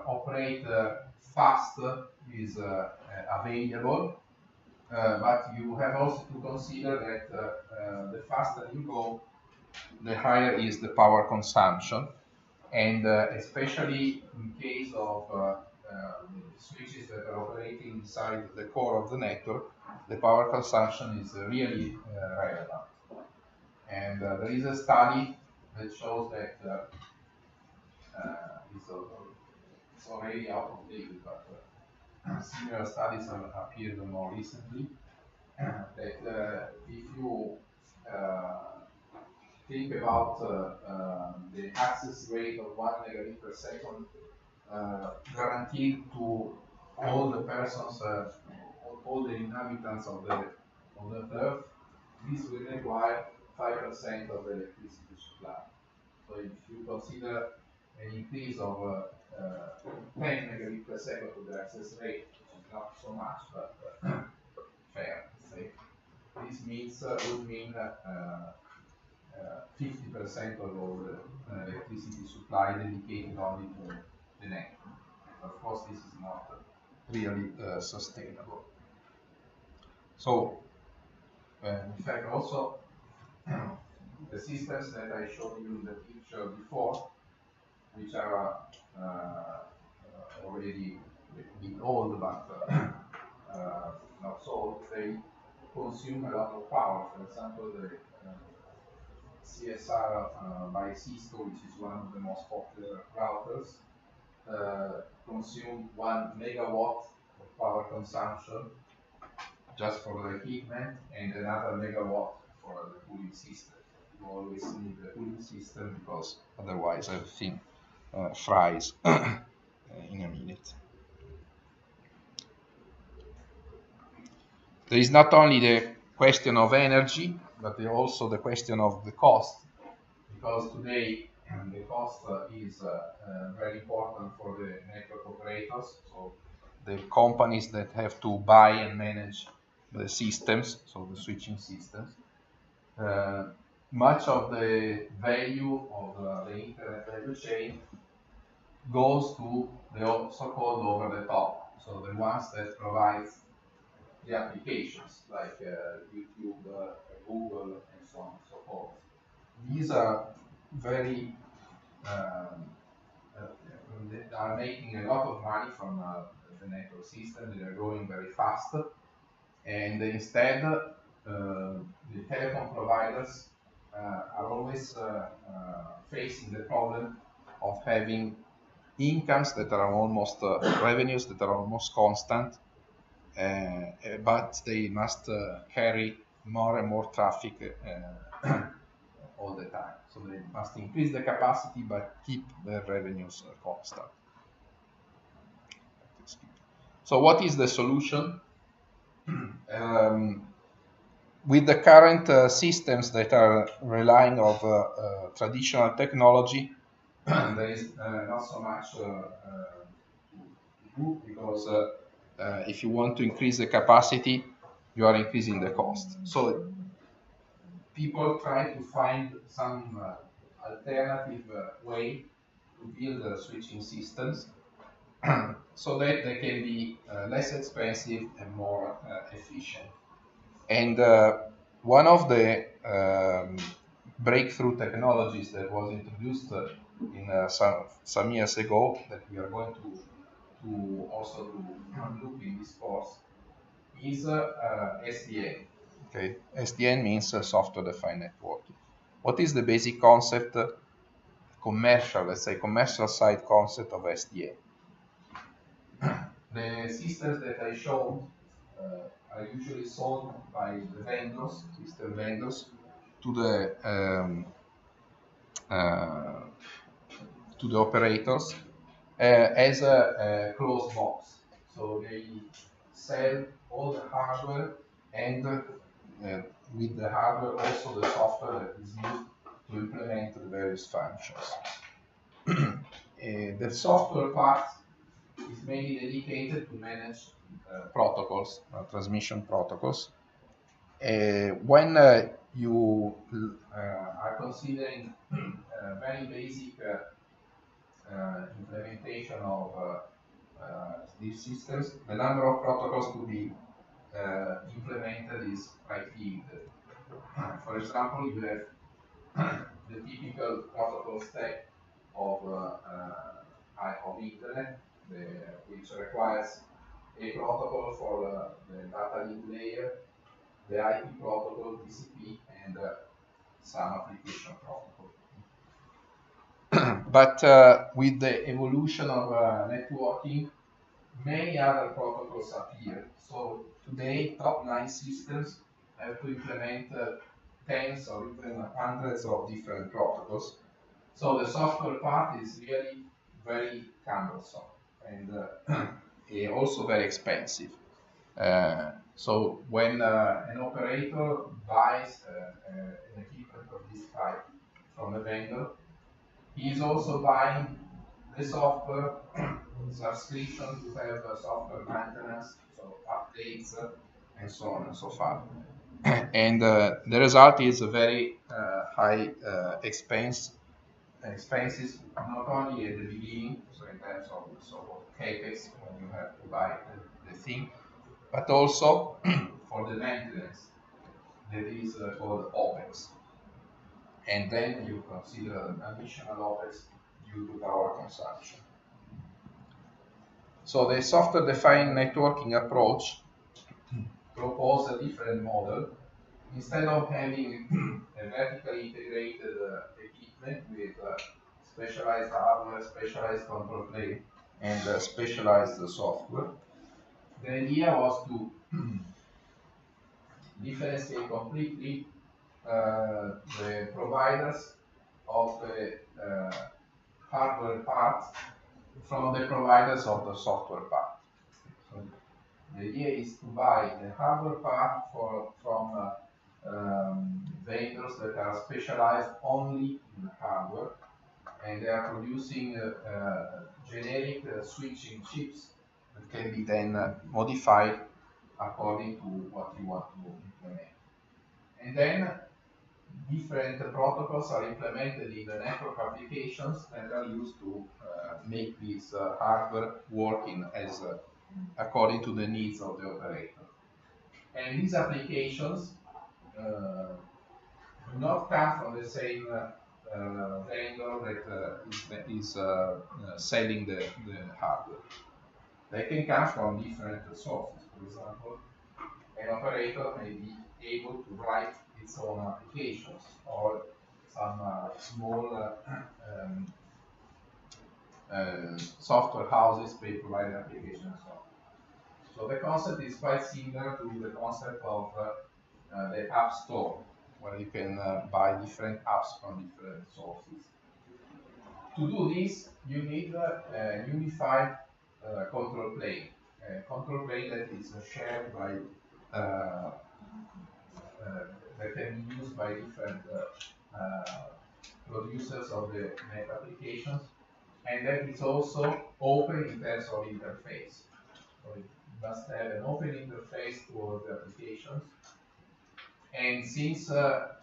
operate fast is available, but you have also to consider that the faster you go, the higher is the power consumption, and especially in case of switches that are operating inside the core of the network, the power consumption is really relevant. And there is a study that shows that it's already out of date, but similar studies have appeared more recently, that if you think about the access rate of 1 megabit per second guaranteed to all the persons, all the inhabitants of the Earth, this will require 5% of the electricity supply. So if you consider an increase of 10 megabit per second of the access rate, which is not so much, but fair, say, this means would mean 50% of all the electricity supply dedicated only to the network. Of course, this is not really sustainable. So, in fact, also the systems that I showed you in the picture before, which are already a bit old, but not so old, they consume a lot of power. For example, the CSR by Cisco, which is one of the most popular routers, consume 1 megawatt of power consumption just for the equipment, and another megawatt for the cooling system. You always need the cooling system because otherwise everything fries in a minute. There is not only the question of energy, but also the question of the cost, because today the cost is very important for the network operators, so the companies that have to buy and manage the systems, so the switching systems. Much of the value of the internet value chain goes to the so-called over-the-top, so the ones that provide the applications like YouTube, Google, and so on and so forth. These are very they are making a lot of money from the network system. They are growing very fast, and instead the telecom providers are always facing the problem of having incomes that are almost revenues that are almost constant, but they must carry more and more traffic all the time. So they must increase the capacity but keep their revenues constant. So what is the solution? With the current systems that are relying on traditional technology, there is not so much to do, because if you want to increase the capacity, you are increasing the cost. So people try to find some alternative way to build switching systems so that they can be less expensive and more efficient. And one of the breakthrough technologies that was introduced in some years ago, that we are going to also look in this course, is SDN. Okay, SDN means software-defined networking. What is the basic concept, commercial, let's say commercial side concept of SDN? The systems that I showed are usually sold by the vendors, system vendors, to the operators as a closed box. So they sell all the hardware, and with the hardware also the software that is used to implement the various functions. the software part is mainly dedicated to manage protocols, transmission protocols. When you are considering very basic implementation of these systems, the number of protocols to be implemented is quite limited. For example, you have the typical protocol stack of Internet, which requires a protocol for the data link layer, the IP protocol, TCP, and some application protocol. But with the evolution of networking, many other protocols appear. So today, top 9 systems have to implement tens or even hundreds of different protocols. So the software part is really very cumbersome and also very expensive. So when an operator buys an equipment of this type from a vendor, he is also buying the software subscription to have software maintenance, so updates, and so on and so forth. And the result is a very high expenses, not only at the beginning, so in terms of the so-called capex when you have to buy the thing, but also for the maintenance that is called OPEX. And then you consider an additional OPEX due to power consumption. So the software-defined networking approach proposes a different model. Instead of having a vertically integrated equipment with specialized hardware, specialized control plane, and specialized software, the idea was to differentiate completely the providers of the hardware part from the providers of the software part. So the idea is to buy the hardware part from vendors that are specialized only in hardware, and they are producing generic switching chips that can be then modified according to what you want to implement. And then different protocols are implemented in the network applications that are used to make this hardware working as according to the needs of the operator. And these applications do not come from the same vendor that is selling the hardware. They can come from different sources. For example, an operator may be able to write its own applications or some small software houses may provide applications and so on. So the concept is quite similar to the concept of the App Store, where you can buy different apps from different sources. To do this, you need a unified control plane. A control plane that is shared by that can be used by different producers of the net applications, and that is also open in terms of interface. So it must have an open interface towards the applications. And since the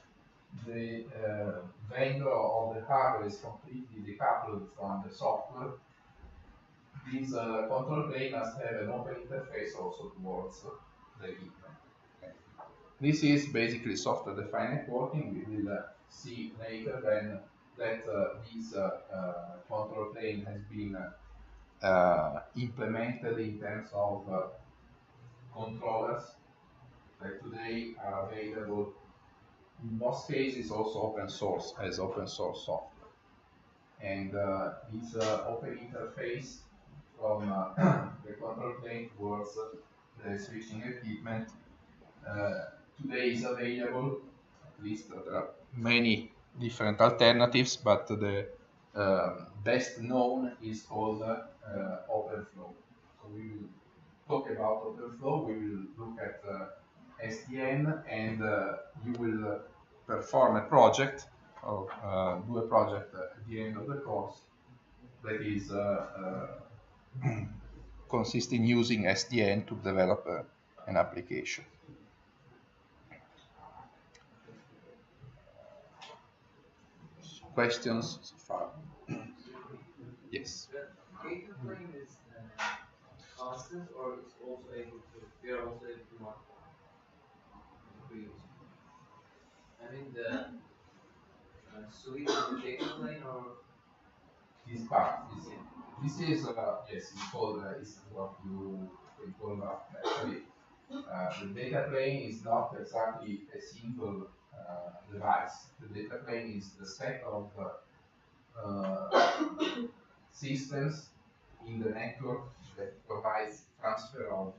vendor of the hardware is completely decoupled from the software, this control plane must have an open interface also towards the equipment. Okay. This is basically software-defined networking. We will see later then that this control plane has been implemented in terms of controllers that today are available in most cases also open source as open source software. And this open interface from the control plane towards the switching equipment today is available. At least there are many different alternatives, but the best known is called OpenFlow. So we will talk about OpenFlow. We will look at SDN, and you will perform a project or do a project at the end of the course that is consists in using SDN to develop an application. Questions so far? Yes. The data frame is constant, or it's also able to, we are also able to modify the previous. I mean the suite of the data plane, or This part, this is yes, it's called is what you call actually. The data plane is not exactly a single device. The data plane is the set of systems in the network that provides transfer of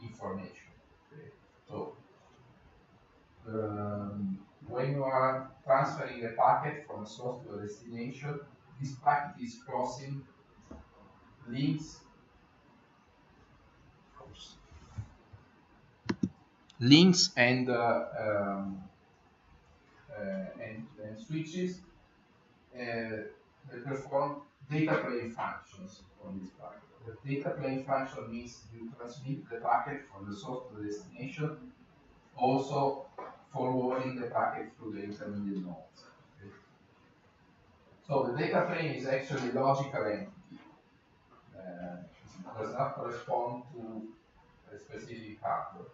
information. Okay. So when you are transferring a packet from a source to a destination, this packet is crossing links, and switches that perform data plane functions on this packet. The data plane function means you transmit the packet from the source to the destination, also forwarding the packet through the intermediate nodes. Okay. So the data plane is actually a logical entity. It does not correspond to a specific hardware.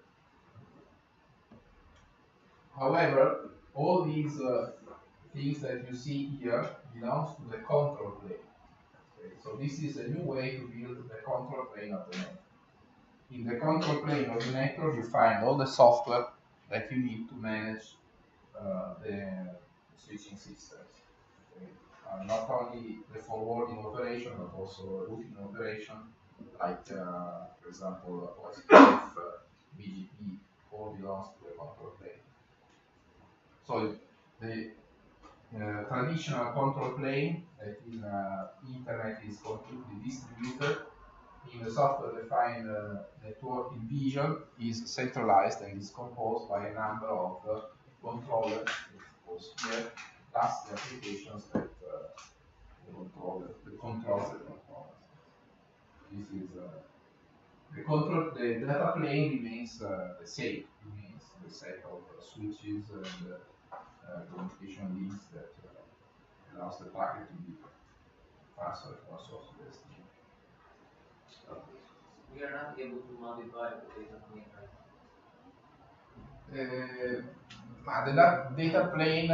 However, all these things that you see here belongs to the control plane. Okay. So this is a new way to build the control plane of the network. In the control plane of the network, you find all the software that you need to manage the switching systems. Okay. Not only the forwarding operation, but also routing operation, like, for example, OSPF, BGP, all belongs to the control plane. So the traditional control plane that in Internet is completely distributed, in the software-defined networking vision is centralized and is composed by a number of controllers, here, plus the applications that controls the controllers. This is the data plane remains the same. It remains the set of switches and communication links that allows the packet to be transferred from source to destination. we are not able to modify the data plane right The data plane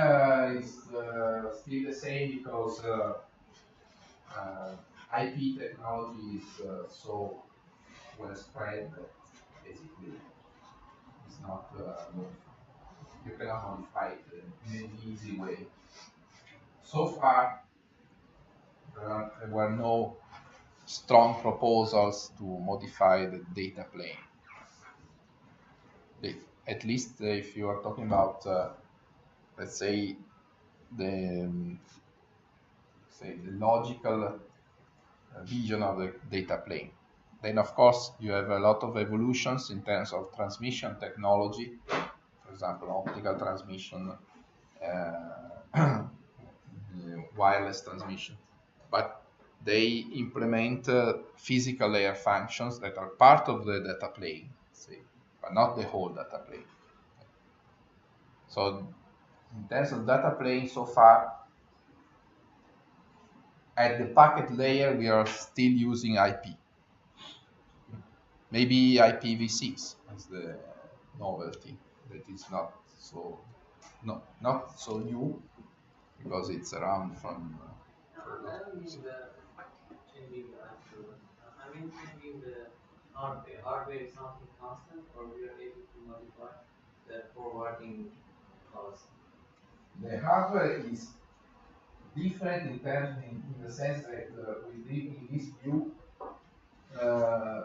is still the same because IP technology is so well spread that basically it's not you cannot modify it in an easy way. So far, there were no strong proposals to modify the data plane. At least if you are talking about, let's say, the logical vision of the data plane. Then, of course, you have a lot of evolutions in terms of transmission technology, for example, optical transmission, wireless transmission. But they implement physical layer functions that are part of the data plane, but not the whole data plane. So, in terms of data plane, so far, at the packet layer, we are still using IP. Maybe IPv6 is the novelty that is not so new because it's around from. I don't mean changing the actual. I mean changing the hardware. Hardware is something constant, or we are able to modify the forwarding policy. The hardware is different in the sense that in this view,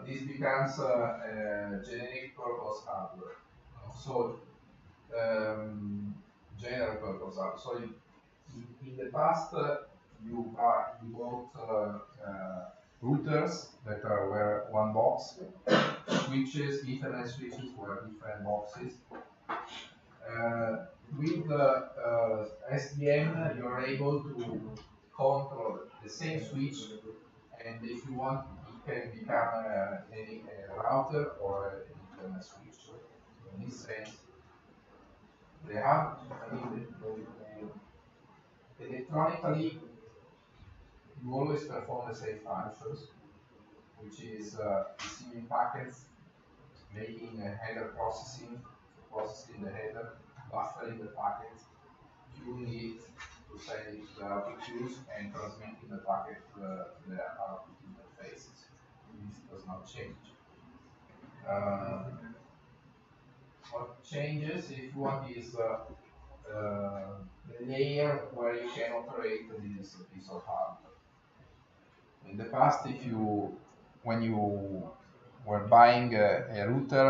this becomes a generic purpose hardware. So, general purpose hardware. So, in the past, you bought routers that were one box, switches, Ethernet switches were different boxes. With SDN, you're able to control the same switch, and if you want, it can become a router or an Ethernet switch. So in this sense, they have, I mean, electronically, you always perform the same functions, which is receiving packets, making a header processing the header, buffering the packet, tuning it to send it to the output queues, and transmitting the packet to the output interfaces. This does not change. What changes, if you want, is the layer where you can operate this piece of hardware. In the past, when you were buying a router,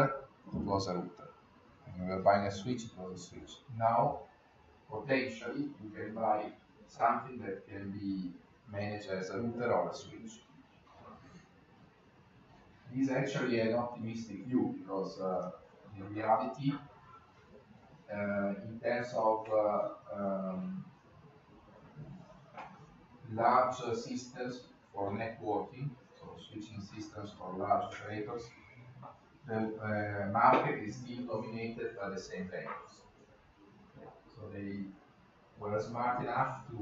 it was a router. When you were buying a switch, it was a switch. Now, potentially, you can buy something that can be managed as a router or a switch. This is actually an optimistic view because in reality, in terms of large systems for networking, so switching systems for large operators, the market is still dominated by the same vendors. So they were smart enough to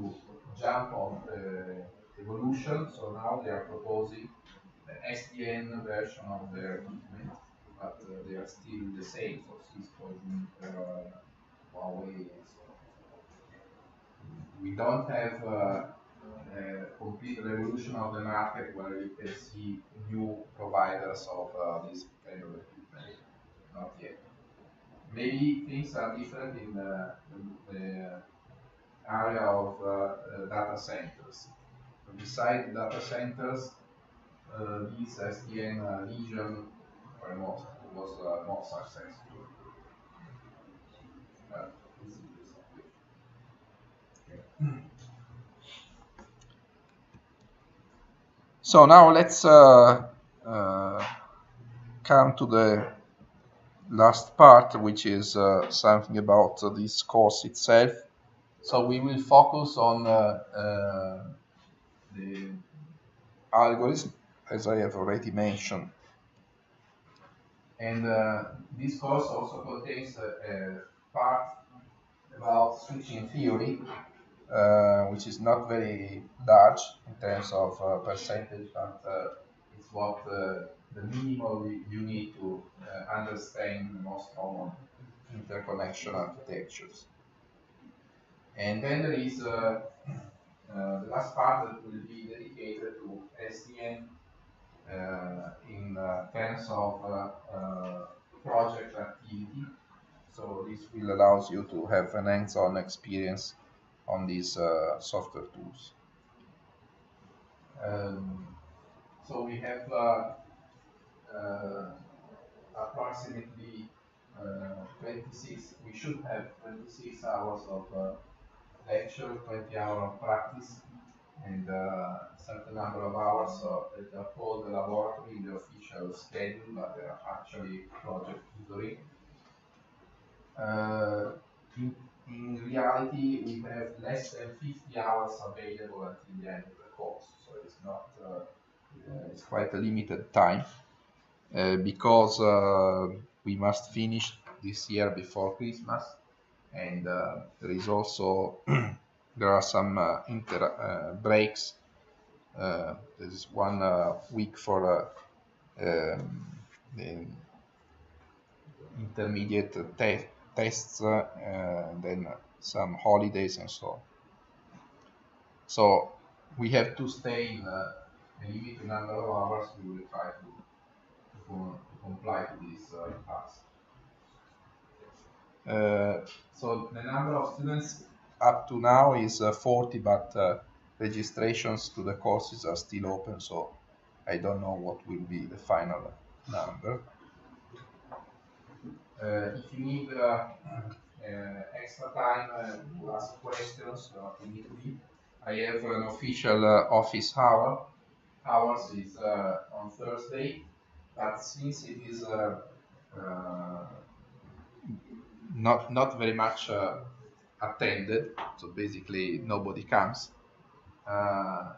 jump on the evolution, so now they are proposing the SDN version of their equipment, but they are still the same, so Cisco, Juniper, Huawei. So we don't have a complete revolution of the market where you can see new providers of this kind of equipment. Not yet. Maybe things are different in the area of data centers. Beside data centers, this SDN region was more successful. This is the situation. Okay. So now let's come to the last part, which is something about this course itself. So we will focus on the algorithm, as I have already mentioned. And this course also contains a part about switching theory, which is not very large in terms of percentage, but it's what the minimal you need to understand the most common interconnection architectures. And then there is the last part that will be dedicated to SDN in terms of project activity. So this will allow you to have an hands-on experience on these software tools. So we have approximately 26, we should have 26 hours of lecture, 20 hours of practice, and a certain number of hours that are called the laboratory in the official schedule, but they are actually project tutoring. In reality, we have less than 50 hours available until the end of the course, so it's not, it's quite a limited time because we must finish this year before Christmas, and there is also there are some breaks. There's 1 week for the intermediate tests, then some holidays and so on. So we have to stay in a limited number of hours. We will try to comply to this task. So the number of students up to now is 40, but registrations to the courses are still open, so I don't know what will be the final number. If you need extra time to ask questions immediately, I have an official office hours is on Thursday, but since it is not very much attended, so basically nobody comes. uh,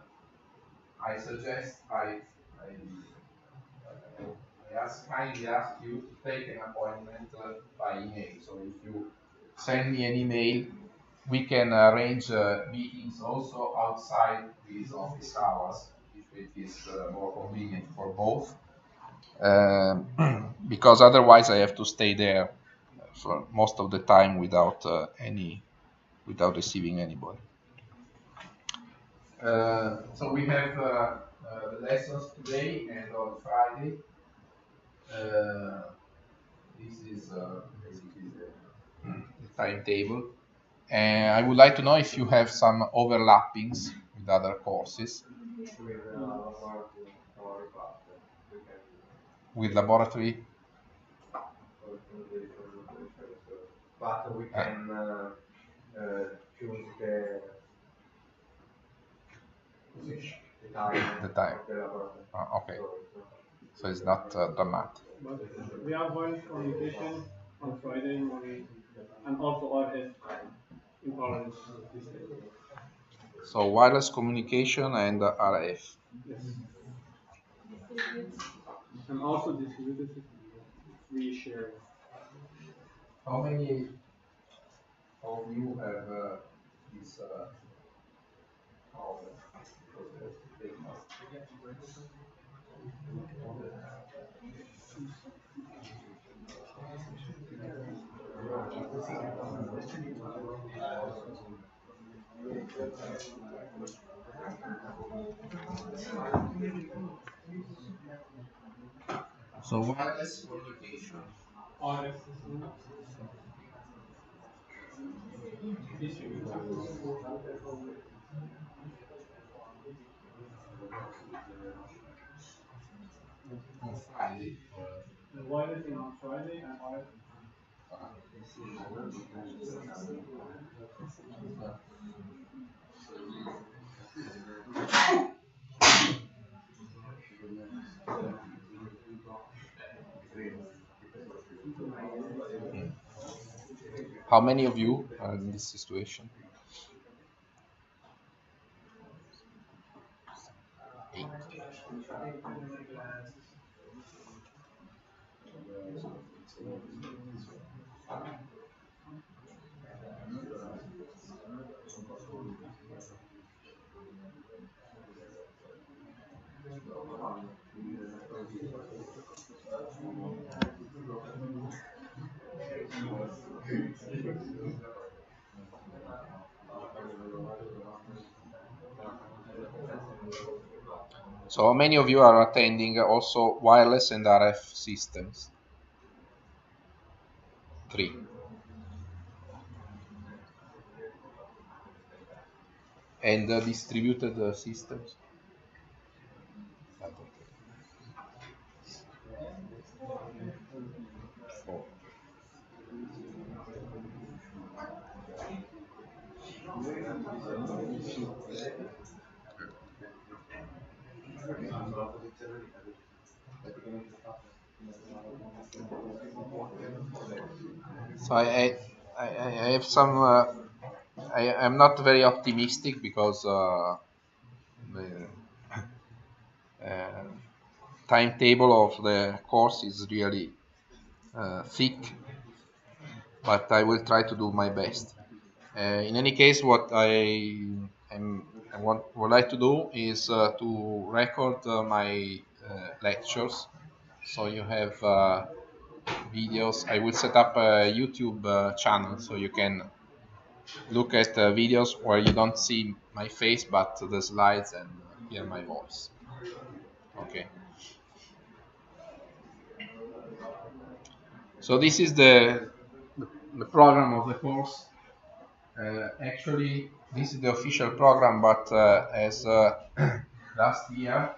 I suggest kindly ask you to take an appointment by email. So if you send me an email, we can arrange meetings also outside these office hours if it is more convenient for both. Because otherwise I have to stay there for most of the time without receiving anybody. So we have the lessons today and on Friday. Uh, this is basically the timetable. And I would like to know if you have some overlappings with other courses. With laboratory. But we can choose the time. Okay. So it's not dramatic. But we have wireless communication on Friday morning and also RF in parallel system. So wireless communication and RF. Yes. And also distributed system. We share. How many of you have this problem? So wireless communication. RF system. Distributed system. On Friday. The wireless is on Friday and RF. How many of you are in this situation? 8. So how many of you are attending also wireless and RF systems? 3. And distributed systems? 4. So I have some. I'm not very optimistic because the uh, timetable of the course is really thick, but I will try to do my best. In any case, what would like to do is to record my lectures, so you have videos. I will set up a YouTube channel so you can look at videos where you don't see my face but the slides and hear my voice. Okay. So this is the program of the course. Actually, this is the official program, but as last year,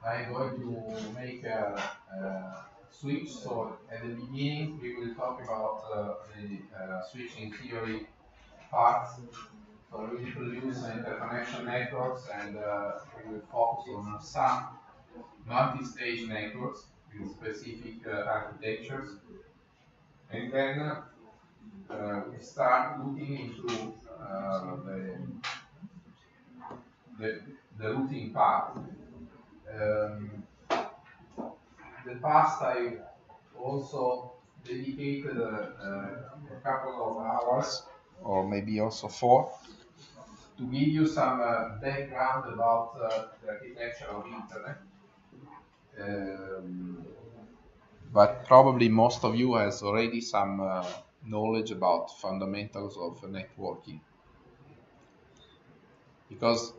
I'm going to make a switch. So at the beginning, we will talk about the switching theory part. So we introduce interconnection networks, and we will focus on some multi-stage networks with specific architectures. And then we start looking into the routing part. The past I also dedicated a couple of hours, or maybe also 4, to give you some background about the architecture of Internet. But probably most of you has already some knowledge about fundamentals of networking, because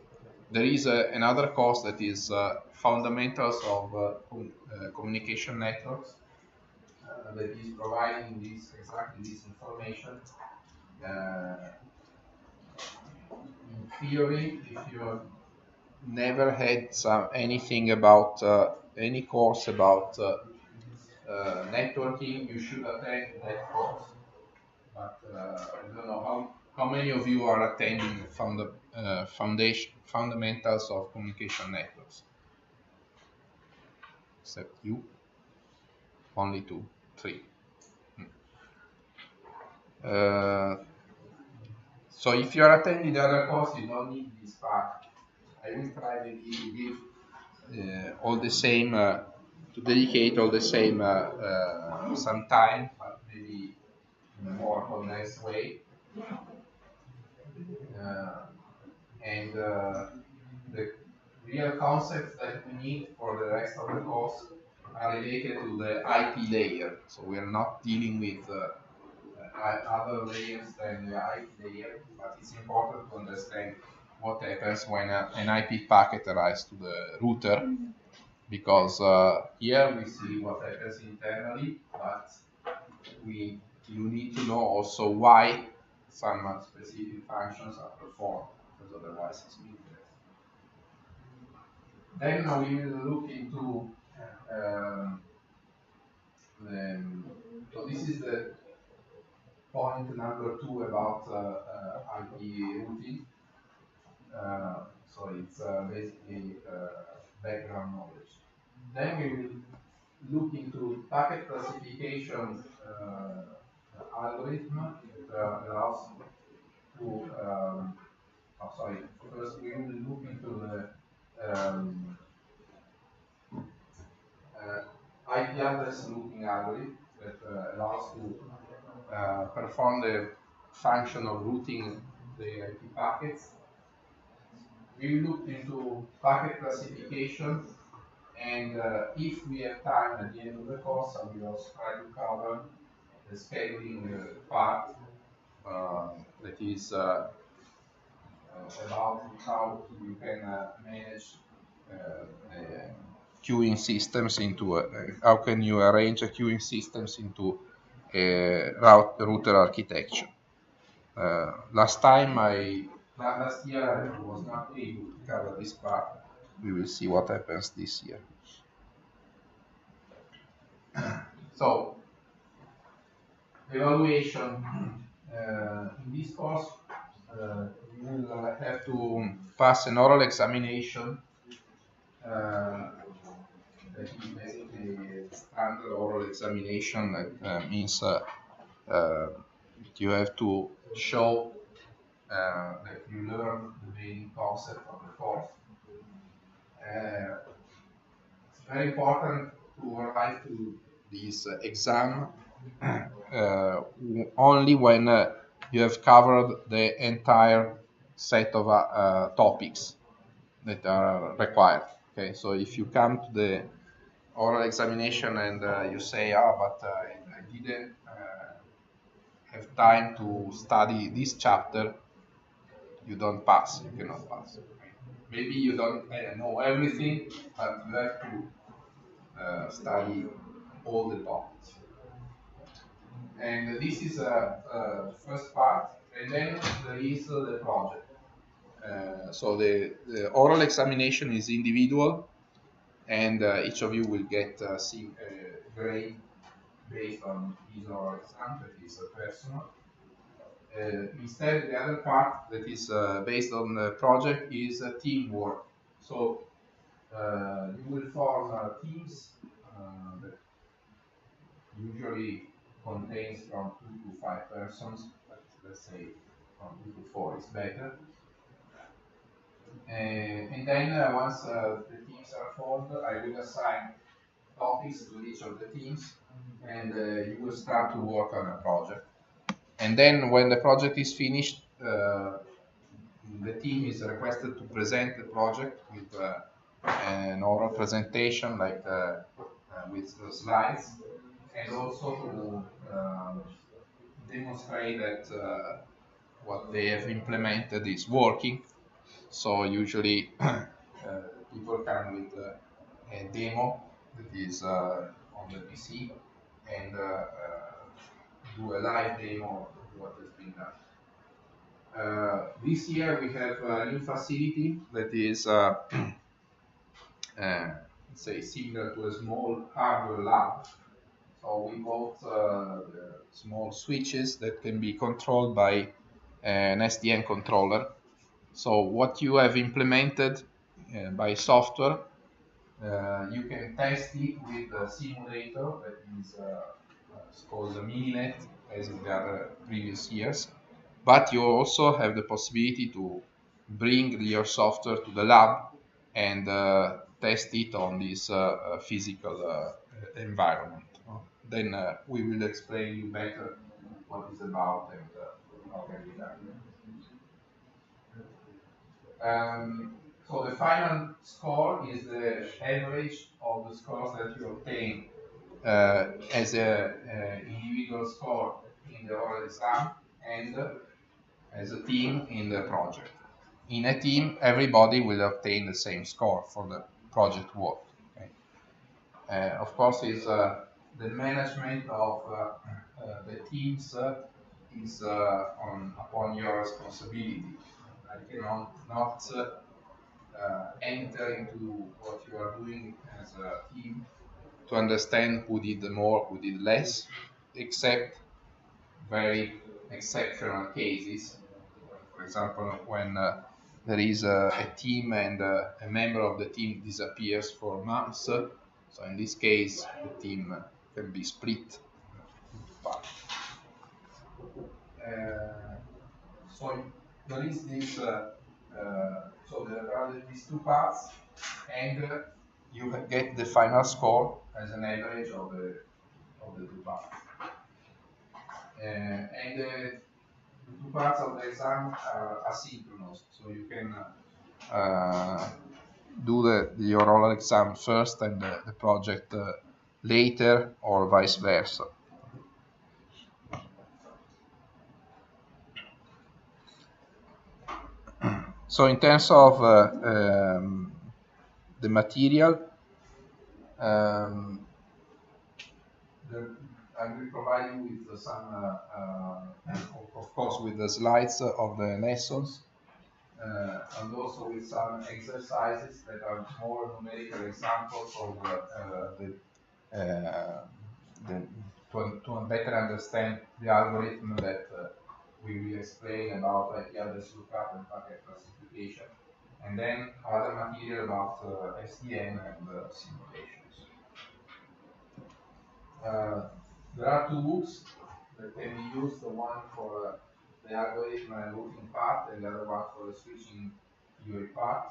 there is another course that is fundamentals of communication networks that is providing exactly this information. In theory, if you never had anything about any course about networking, you should attend that course. But I don't know how many of you are attending from the fundamentals of communication networks. Except you, only 2, 3. So if you are attending the other course, you don't need this part. I will try to give all the same, to dedicate all the same some time, but maybe in a more condensed way. And the real concepts that we need for the rest of the course are related to the IP layer. So we are not dealing with other layers than the IP layer, but it's important to understand what happens when an IP packet arrives to the router, because here we see what happens internally, but you need to know also why some specific functions are performed, because otherwise it's meaningless. Then we will look into so this is the point number 2 about IP routing. So it's basically background knowledge. Then we will look into packet classification algorithm that allows to first we will look into the IP address looking algorithm that allows to perform the function of routing the IP packets. We looked into packet classification, and if we have time at the end of the course, I will also try to cover the scheduling part that is about how you can manage queuing systems into how can you arrange queuing systems into a router architecture. Last year I was not able to cover this part. We will see what happens this year. So, evaluation. In this course, you will have to pass an oral examination. That is basically a standard oral examination. That means you have to show that you learn the main concept of the course. It's very important to arrive to this exam only when you have covered the entire set of topics that are required. Okay, so if you come to the oral examination and you say, but I didn't have time to study this chapter, you don't pass, you cannot pass. Maybe you don't know everything, but you have to study all the topics. And this is the first part, and then there is the project. So the oral examination is individual, and each of you will get a grade based on his oral exam, that is personal. Instead, the other part that is based on the project is teamwork. So you will form teams that usually contains from 2 to 5 persons, but let's say from 2 to 4 is better. And then once the teams are formed, I will assign topics to each of the teams, and you will start to work on a project. And then when the project is finished, the team is requested to present the project with an oral presentation, like with slides, and also to demonstrate that what they have implemented is working. So usually people come with a demo that is on the PC, and do a live demo of what has been done. This year we have a new facility that is, let's say, similar to a small hardware lab. So we bought the small switches that can be controlled by an SDN controller. So what you have implemented by software, you can test it with a simulator that is it's called a Mininet, as in the other previous years. But you also have the possibility to bring your software to the lab and test it on this physical environment. Then we will explain you better what it's about and how can be done. So the final score is the average of the scores that you obtain as an individual score in the oral exam and as a team in the project. In a team, everybody will obtain the same score for the project work. Okay? Of course, is the management of the teams is upon your responsibility. I cannot not enter into what you are doing as a team to understand who did more, who did less, except very exceptional cases. For example, when there is a team and a member of the team disappears for months, so in this case, the team can be split into parts. So there is this, so there are these two parts, and you get the final score as an average of the two parts. And the two parts of the exam are asynchronous, so you can do your oral exam first and the project later, or vice versa. So in terms of the material, I will provide you with some, of course, with the slides of the lessons, and also with some exercises that are more numerical examples of to better understand the algorithm that we will explain about IP address lookup and packet classification, and then other material about SDN and simulations. There are two books that can be used, the one for the algorithm and routing part, and the other one for the switching theory part.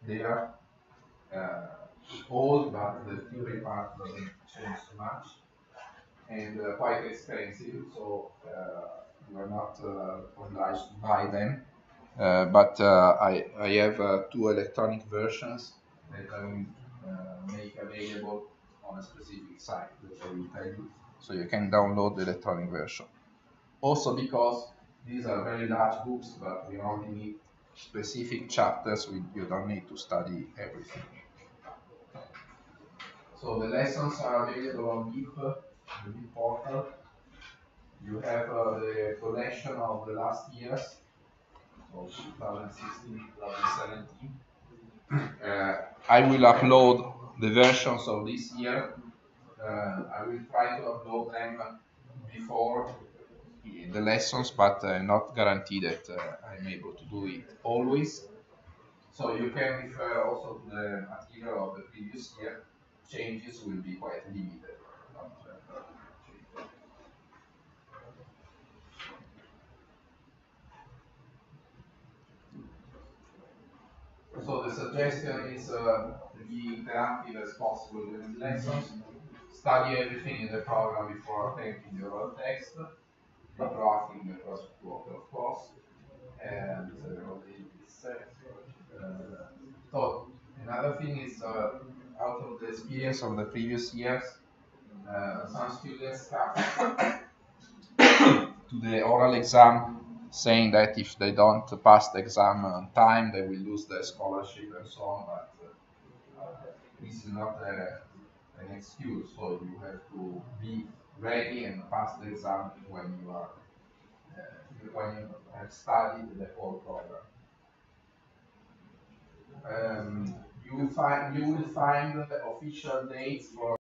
They are old, but the theory part doesn't change too much, and quite expensive, so you are not obliged to buy them. But I have two electronic versions that I will make available on a specific site that I will tell you, so you can download the electronic version. Also because these are very large books, but we only need specific chapters, you don't need to study everything. So the lessons are available on BIP, the BIP portal. You have the collection of the last years, so 2016, 2017. I will upload the versions of this year. I will try to upload them before the lessons, but I'm not guaranteed that I'm able to do it always. So you can refer also to the material of the previous year. Changes will be quite limited. suggestion is to be interactive as possible during lessons. Study everything in the program before attempting the oral text, be proactive in the first quarter, of course. And so another thing is out of the experience of the previous years, some students come to the oral exam saying that if they don't pass the exam on time, they will lose their scholarship and so on. But this is not an excuse. So you have to be ready and pass the exam when you are when you have studied the whole program. You will find the official dates for